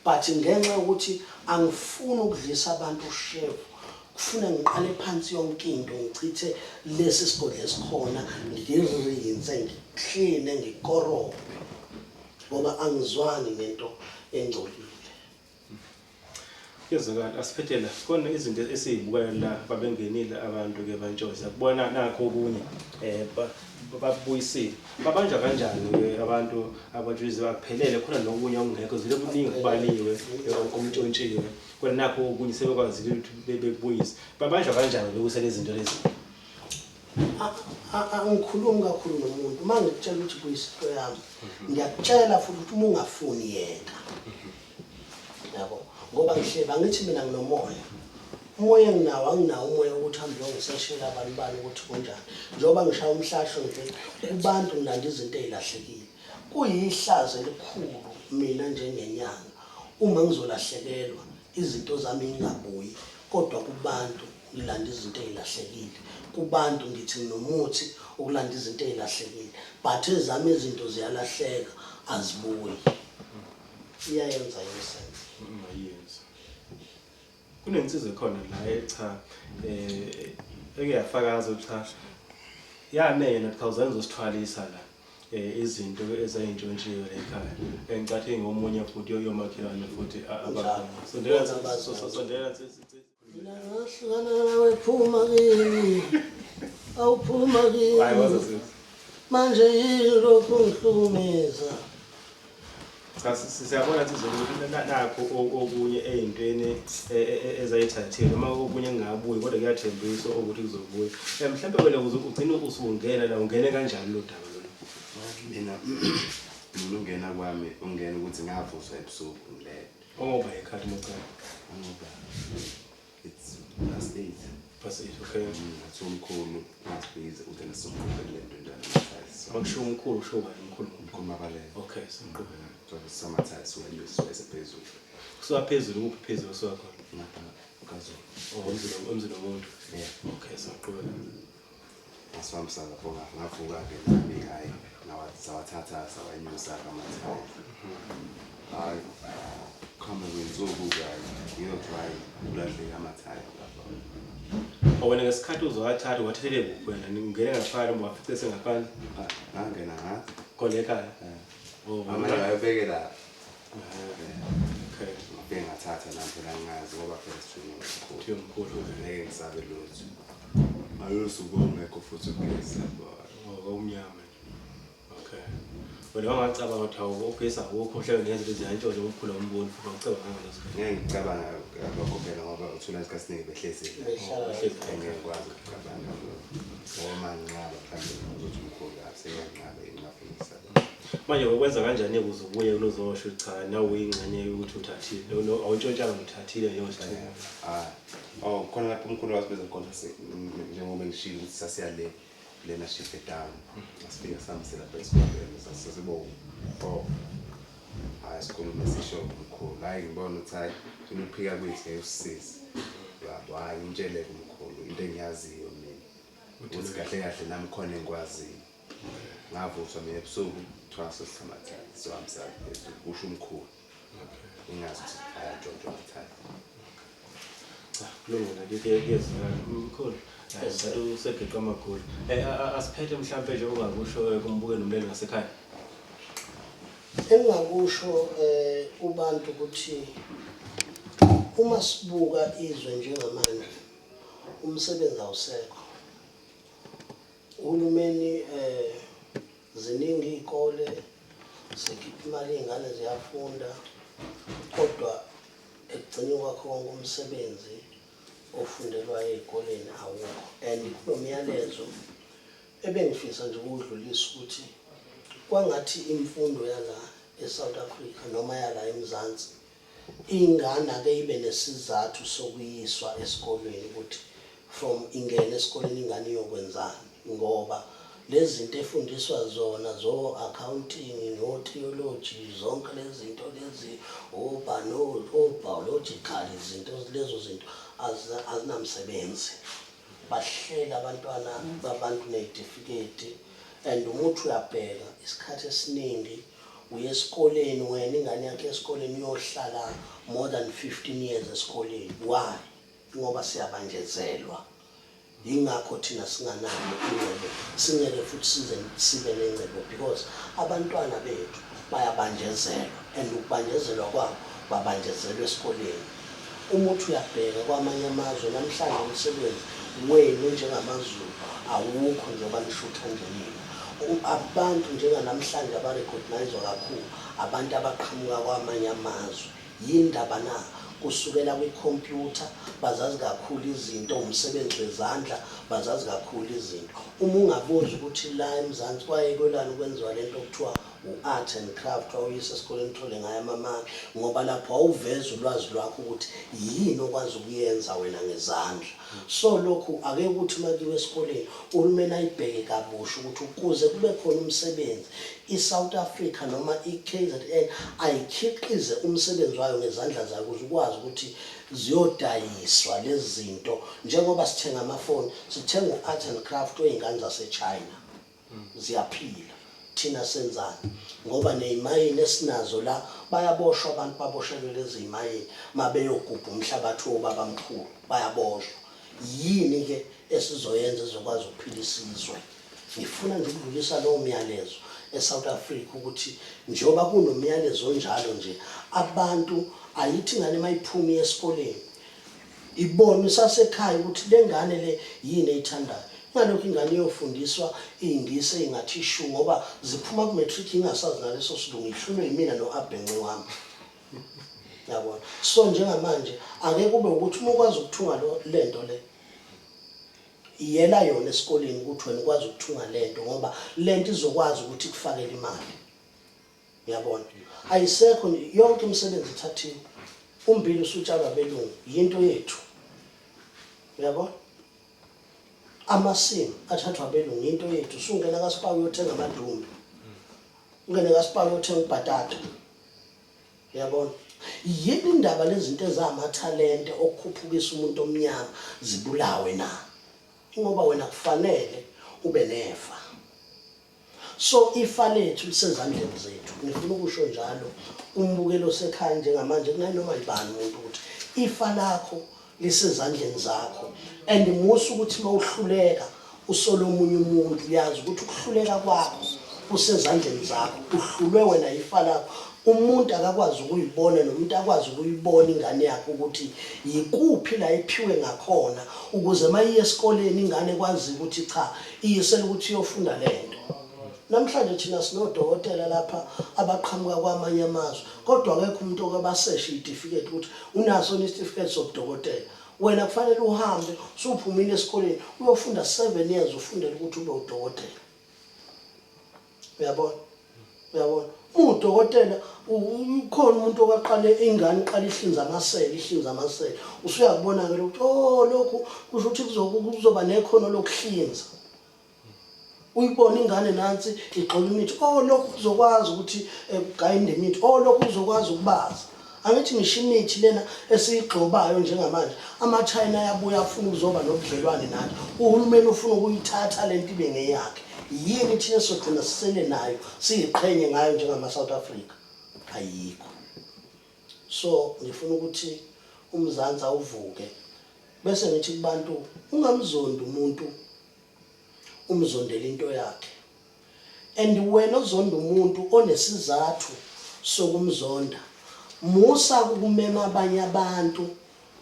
S2: but ngenxa ukuthi angifuni ukudlisa abantu chef kufuna ngiqale phansi yonke into ngichithe lesi sigodle esikhona ngirinze ngiclean ngikorobhe ngoba angizwani nento engcolile
S1: Yezakala asiphethela khona izinto esizibukayo la babengenile abantu ke bantshonza kubona nakho okunye babuyisile babanja kanjani ke abantu abatshizi bakuphelele khona nokunye okungekho zile kuningi kubaliwe omntshontshiwe kodwa nakho okunye sebekwazi ukuthi bebuyise babanja kanjani lokusele izinto lezi
S2: angikhulumi kakhulu nomuntu mangikutshela ukuthi kuyisipho yami ngiyakutshela futhi ukuthi uma ungafuni yeka yabo ngoba ngihleba ngithi mina nginomoya umoya enginawo anginawo umoya ukuthi hambe uyongiseshela abantu bani ukuthi kunjani njengoba ngishaya umhlahlo nje kubantu ngilanda izinto ezilahlekile kuyihlazo elikhulu mina njengenyanga uma ngizolahlekelwa izinto zami ingabuyi kodwa kubantu ngilanda izinto ezilahlekile kubantu ngithi nginomuthi ukulanda izinto ezilahlekile but ezami izinto ziyalahleka azibuyi iyayenza imisebenzi
S1: mayenza kunensiza khona la echa ekuyafakaza cha yanena thousand usithwalisa la izinto ezayintshontshiwe la ekhaya engicathi ngomunye futhi yomakhelwane futhi abakhona sondela
S2: mina ngahlukana nawe phuma kimi awuphuma kimi manje yini lokho ngihlukumeza
S1: cha siyabona ukuthi nakho okunye ezintweni ezayithathile noma okunye engabuyi kodwa kuyathembisa ukuthi kuzobuya mhlawumbe wena ugcina usungena la ungene kanjani lo daba lo
S3: mina ungena kwami ungena ukuthi ngavuswa ebusuku le
S1: ngoba ekhaya mocala
S3: ngoba it's past 8
S1: past 8 okay
S3: ngathi umkhulu ngasibiza ukuthi nesomkhulu le nto njalo
S1: makusho umkhulu usho bani umkhulu
S3: mabale
S1: okay siqhubeka
S3: summertime so phezulu
S1: so phezulu kuphi phezulu so khona
S3: ngapha ukazo
S1: umzilo womuntu
S3: yeah
S1: okay siqhubeka
S3: asifambisa lapho ngavuka ke nami hayi nawathatha sawanyusa kamathayi hayi kama wenzuku kayi ngiyotry ulandle amathayi lapho
S1: wena ngesikhathi uzowathatha wathelele kuphi wena ngingene ngaphakathi wafice sengaphandle
S3: ngangena ngathi
S1: kolekala
S3: amanye ayobeke la
S1: okay
S3: ngibheke ngathatha nampela ngazi ngoba phela
S1: uthi umkhulu
S3: ngeke ngisabe lutho ayosuku ongekho futhi ugesi
S1: omnyama okay wena ungacabanga ukuthi awugesa ukhohlele ngezinto eziyantshontsho ukukhula umboni futhi ucabanga ngazo
S3: ngeke ngicabanga lokho phela ngoba uthola isikhathi behlezi ngeke ukucabanga ngoba ngincaba mhlawumbe ukuthi umkhulu aseyanqaba engafisa
S1: manje ukwenza kanjani ukuze ubuye kulozosho cha nawe uyingxenye ukuthi uthathile awuntshontsha uthathile
S3: khona lapho umkhulu wasibeza khona njengoba ngishilo ukuthi sasiyale lena shift down asifika samsela lapha esikoleni sasibo asikhulume sisho umkhulu hayi ngibona ukuthi hayi ukuphika kwethu ngeyusisi yabo hayi ngitshele umkhulu into engiyaziyo mina ukuthi kahle kahle nami khona engikwaziyo ngavuswa mina ebusuku twasa samathani so amsala kusho umkhulu ingazi ukuthi ayantshontsha amathayi
S1: kulungile kuyezwakala umkhulu sathi usegeqa amagoli asiphethe mhlawumbe nje ungakusho kumbuke nomlelo ngasekhaya
S2: engakusho ubantu ukuthi uma sibuka izwe njengamanje umsebenzi awusekho uhulumeni ziningi izikole sikhipha imali iy'ngane ziyafunda kodwa ekugcineni kwakho konke umsebenzi ofundelwayo ey'koleni awukho. And kunomyalezo ebengifisa nje ukudlulisa ukuthi kwangathi imfundo yala eSouth Africa noma yala eMzansi ingane ake ibe nesizathu sokuyiswa esikoleni ukuthi from ingene esikoleni ingane iyokwenzani, ngoba lezi zinto efundiswa zona accounting no theology zonke lezi zinto lezi biological izinto lezo zinto azinamsebenzi. Bahlela abantwana babantu nezitifiketi and umuthi uyabheka isikhathi esiningi uye esikoleni wena ingane yakhe esikoleni uyohlala more than 15 years esikoleni. Why? Ngoba siyabanjezelwa. Yingakho thina singanayo ingcebo, singeke futhi sibe nengcebo because abantwana bethu bayabanjezelwa and ukubanjezelwa kwabo babanjezelwa esikoleni. Umuthi uyabheka kwamanye amazwe namhlanje umsebenzi wenu njengamaZulu awukho njengoba nishutha nje nina. Abantu njenganamhlanje abarecognizwa kakhulu abantu abaqhamuka kwamanye amazwe. Yindaba na kusukela kwikhompyutha bazazi kakhulu izinto, umsebenzi wezandla bazazi kakhulu izinto. Uma ungabuza ukuthi la eMzansi kwayekolani ukwenziwa lento okuthiwa u-art and craft wawuyisa esikoleni uthole ngayo amamaki, ngoba lapho awuveza ulwazi lwakho ukuthi yini okwazi ukuyenza wena ngezandla. So lokhu ake ukuthi makiwe esikoleni uhulumeni ayibheke kabusha ukuthi ukuze kube khona umsebenzi iSouth Africa noma iKZN ayikhiqize umsebenzi wayo ngezandla zayo ukuze ukwazi ukuthi ziyodayiswa lezi zinto. Njengoba sithenga amafoni, sithenga u-art and craft wey'ngane zaseChina ziyaphila. Thina senzani? Ngoba nezimayini esinazo la bayaboshwa abantu, baboshelwe lezi zimayini mabeyogubha umhlabathi wobaba mkhulu bayaboshwa. Yini ke esizoyenza ezokwazi ukuphilisa isizwe? Ngifuna nje ukudlulisa lowo myalezo eSouth Africa ukuthi njengoba kunomyalezo onjalo nje abantu ayithi ingane mayiphuma esikoleni ibone isasekhaya ukuthi lengane le yini eyithandayo. Ngalokho ingane iyofundiswa iy'ngisi ey'ngathi ishu ngoba ziphuma ku-matric ingasazi naleso silungu, ihlulwe yimina no-abhenqe wami. Yabona? So njengamanje ake kube ukuthi uma ukwazi ukuthunga lento le iyela yona esikoleni ukuthi wena ukwazi ukuthunga lento ngoba lento izokwazi ukuthi kufakele imali. Yabona? Ayisekho nje yonke imisebenzi ithathiwe. Umbili usutshalwa belungu yinto yethu. Yabona? Amasimu athathwa belungu into yethu. Usungena kaSipawu uyothenga amadumbe, ungene kaSipawu uyothenga ubhatata. Yabona? Yini indaba lezinto ezamathalente okukhuphukisa umuntu omnyama zibulawe na? Ngoba wena kufanele ube nefa. So ifa lethu lisezandleni zethu. Ngifuna ukusho njalo umbukelo osekhaya njengamanje kunanoma ibani umuntu ukuthi ifa lakho lisezandleni zakho. And musu ukuthi mawuhluleka usolo omunye umuntu uyazi ukuthi ukuhluleka kwakho kusezandleni zakho. Uhlulwe wena ifa lakho. Umuntu akakwazi ukuyibona nomuntu akwazi ukuyibona ingane yakho ukuthi yikuphi la iphiwe ngakhona ukuze mayiye esikoleni ingane kwazi ukuthi cha iyisela ukuthi iyofunda lento. Namhlanje thina sinodokotela lapha abaqhamuka kwamanye amazwe kodwa akekho umuntu okabasesha icertificate ukuthi unaso icertificate sobudokotela. Wena kufanele uhambe usuphumile esikoleni uyofunda 7 years ufundele ukuthi ube udokotela. Uyabona? Uyabona? Udokotela ukhona umuntu okaqale ingane iqala ihlinza amaseli usuyakubona ke ukuthi lokhu kusho ukuthi kuzoba nekhono lokuhlinza. Uyibona ingane nansi igxola imithi lokhu kuzokwazi ukuthi ugayinde imithi lokhu kuzokwazi ukubaza. Angithi ngisho imithi lena esiyigxobayo njengamanje amaChina ayabuya afuna ukuzoba nobudlelwane nathi. Uhulumeni ufuna ukuyithatha lento ibe ngeyakhe. Yini thina sogcina sisele nayo siyiqhenye ngayo njengama-South Africa? Ayikho. So ngifuna ukuthi uMzansi awuvuke bese ngithi kubantu ungamzondi umuntu, umzondela into yakhe. And wena ozonda umuntu onesizathu sokumzonda musa ukumema abanye abantu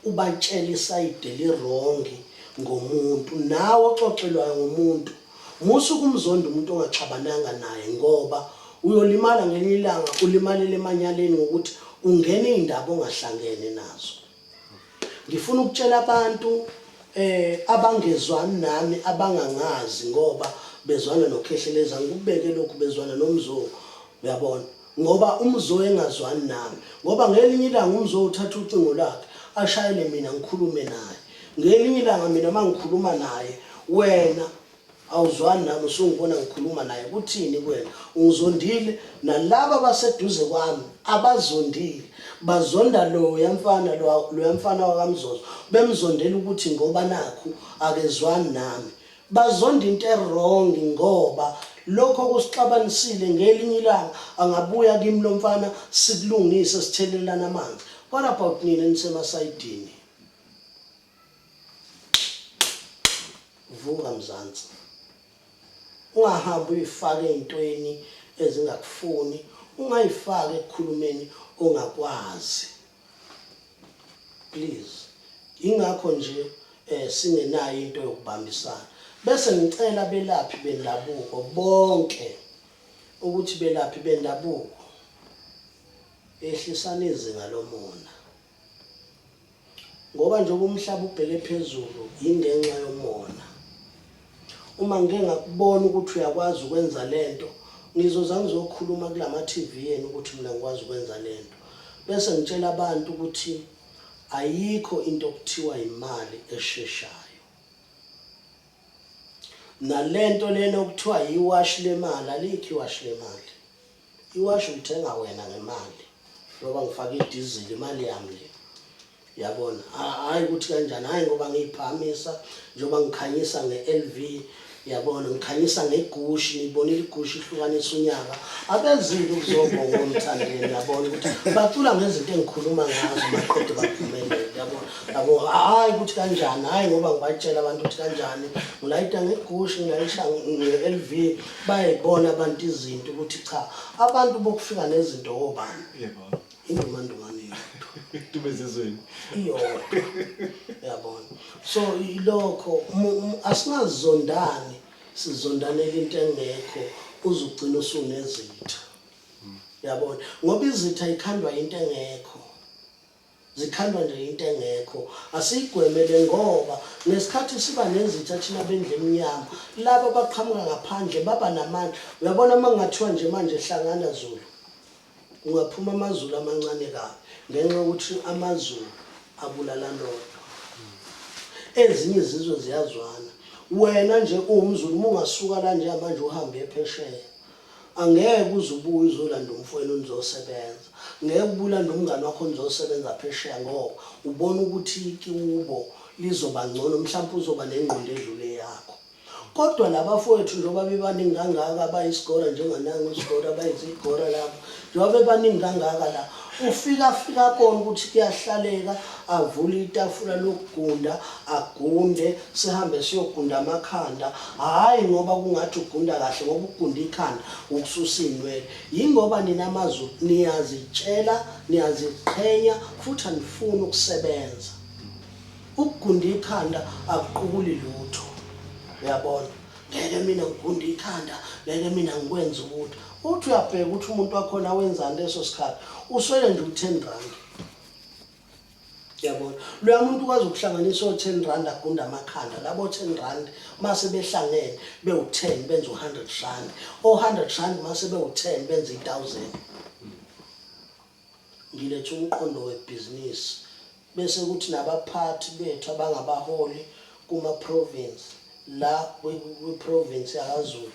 S2: ubatshela isayide lirongi ngomuntu nawe oxoxelwayo ngomuntu. Musa ukumzonda umuntu ongaxabananga naye ngoba uyolimala ngelinye ilanga ulimalele emanyaleni ngokuthi ungena izindaba ongahlangene nazo. Ngifuna ukutshela abantu abangezwani nami abangangazi ngoba bezwana noKhehlelela ngikubeke lokhu bezwana noMzo uyabona ngoba uMzo engazwani nami ngoba ngelinye ilanga uMzo uthatha ucingo lakhe ashayele mina ngikhulume naye ngelinye ilanga mina mangikhuluma naye wena awuzwani nami usungibona ngikhuluma naye kuthini kuwena ungizondile nalabo baseduze kwami abazondile bazonda lo yamfana wakaMzozo bemzondela ukuthi ngoba nakho akezwani nami bazonda into wrong ngoba lokho kusixabanisile ngelinye ilanga angabuya kimi lo mfana sikulungise sithelelana amanzi. What about nina nisemasayidini? Vuka Mzansi, ungahamba uyifake ezintweni ezingakufuni, ungayifake ekukhulumeni ongakwazi. Please, ingakho nje singenayo into yokubambisana. Bese ngicela belaphi bendabuko bonke ukuthi belaphi bendabuko ehlisana izinga lomona. Ngoba nje umhlaba ubheke phezulu ingenxa yomona. Uma ngeke ngakubona ukuthi uyakwazi ukwenza lento, ngizoza ngizokhuluma kulama TV yenu ukuthi mina ngikwazi ukwenza lento. Bese ngitshela abantu ukuthi ayikho into okuthiwa imali esheshayo. Nalento lena okuthiwa iwash lemali alikho iwash lemali. Iwash uthenga wena ngemali. Ngoba ngifaka idizili imali yami le. Yabona hayi ukuthi kanjani hayi ngoba ngiyiphamisa njengoba ngikhanyisa ngeLV yabona ngikhanyisa ngegushi ngibonile igushi ihlukanisa unyaka abezile ukuzobonga ngomthandeni yabona ukuthi bacula ngezinto engikhuluma ngazo maqede baphumelele yabo hayi ukuthi kanjani hayi ngoba ngibatshela abantu ukuthi kanjani ngilayita ngegushi ngilayisha ngeLV bayibona abantu izinto ukuthi cha abantu bokufika nezinto obani
S1: yebo
S2: indumandumane
S1: tubezizweni
S2: iyodwa yabona so ilokho asingazondani sizondanela into engekho uzugcina usunezitha yabona ngoba izitha ikhandwa into engekho zikhandwa nje into engekho asigwemele ngoba nesikhathi siba nezitha thina bendle eminyama laba baqhamuka ngaphandle baba namandla uyabona mangathiwa nje manje ehlangana Zulu ungaphuma amazulu amancane kabi ngenxa yokuthi amazulu abulala lodwa ezinye izizwe ziyazwana wena nje uwumZulu ungasuka la nje manje uhambe ephesheya angeke uzubuye uzolanda umfowenu nizosebenza ngeke ubulanda umngane wakho nizosebenza phesheya ngoba ubona ukuthi ikiubo lizoba ngcono mhlawumbe uzoba nengqondo edlule yakho. Kodwa labafowethu njengoba bebaningi kangaka abayisigora njengananga isigora abayizigora lapho njengoba bebaningi kangaka la ufika bona ukuthi kuyahlaleka avule itafula lokugunda agunde sihambe siyogunda amakhanda hayi ngoba kungathi ugunda kahle ngoba ugunda ikhanda ukususa inwele yingoba nina amazulu niyazitshela niyaziqhenya futhi anifuni ukusebenza ukugunda ikhanda akuqukuli lutho uyabona ngeke mina ngigunda ikhanda ngeke mina ngikwenza ukuthi uthi uyabheka ukuthi umuntu wakhona wenzani leso sikhathi uswele nje u10 rand yabona lo muntu kwazi ukuhlanganisa o10 rand agunda amakhanda labo 10 rand mase behlangene bewu10 benza u100 rand o100 rand mase bewu10 benza 1000 ngilethe umqondo webusiness bese kuthi nabaphathi bethu abangabaholi kuma province la kwi-province yaKwaZulu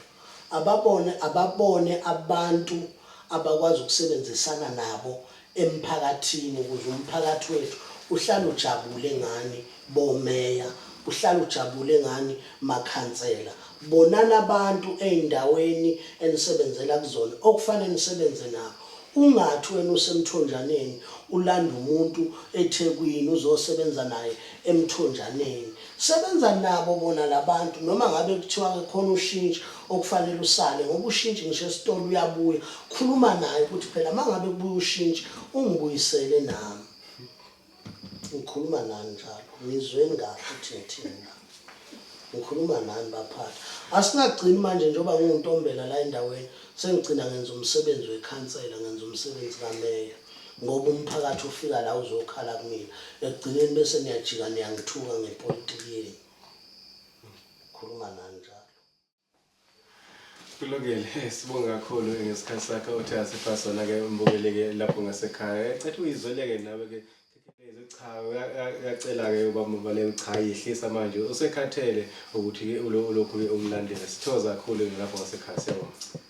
S2: ababone abantu abakwazi ukusebenzisana nabo emphakathini ukuze umphakathi wethu uhlale ujabule ngani bomeya uhlale ujabule ngani makhansela bonana abantu eindaweni enisebenzela kuzona okufanele nisebenze nabo ungathi wena usemthonjaneni ulanda umuntu eThekwini uzosebenza naye emthonjaneni sebenza nabo bona labantu noma ngabe kuthiwa khona ushintsho okufanele usale ngoba ushintsho ngisho esitolo uyabuya khuluma naye ukuthi phela mangabe kubuya ushintsho ungibuyisele nami ngikhuluma nani njalo ngizweni kahle uthethina ngikhuluma nani baphathi. Asingagcini manje njengoba nginguNtombela la endaweni sengigcina ngenza umsebenzi wekhansela, ngenza umsebenzi kameya ngoba umphakathi ufika la uzokhala kumina ekugcineni bese niyajika niyangithuka ngepolitiki. Khuluma nani njalo.
S1: Kulungile, sibonga kakhulu ngesikhathi sakho uthe asifasona-ke umbukele-ke lapho ngasekhaya. Ecetha uyizwele-ke nawe-ke cha uyacela-ke ubaba Mbaleko, cha yehlisa manje usekhathele ukuthi-ke ulokhu-ke umlandela. Sithokoza kakhulu lapho ngasekhaya, siyabonga.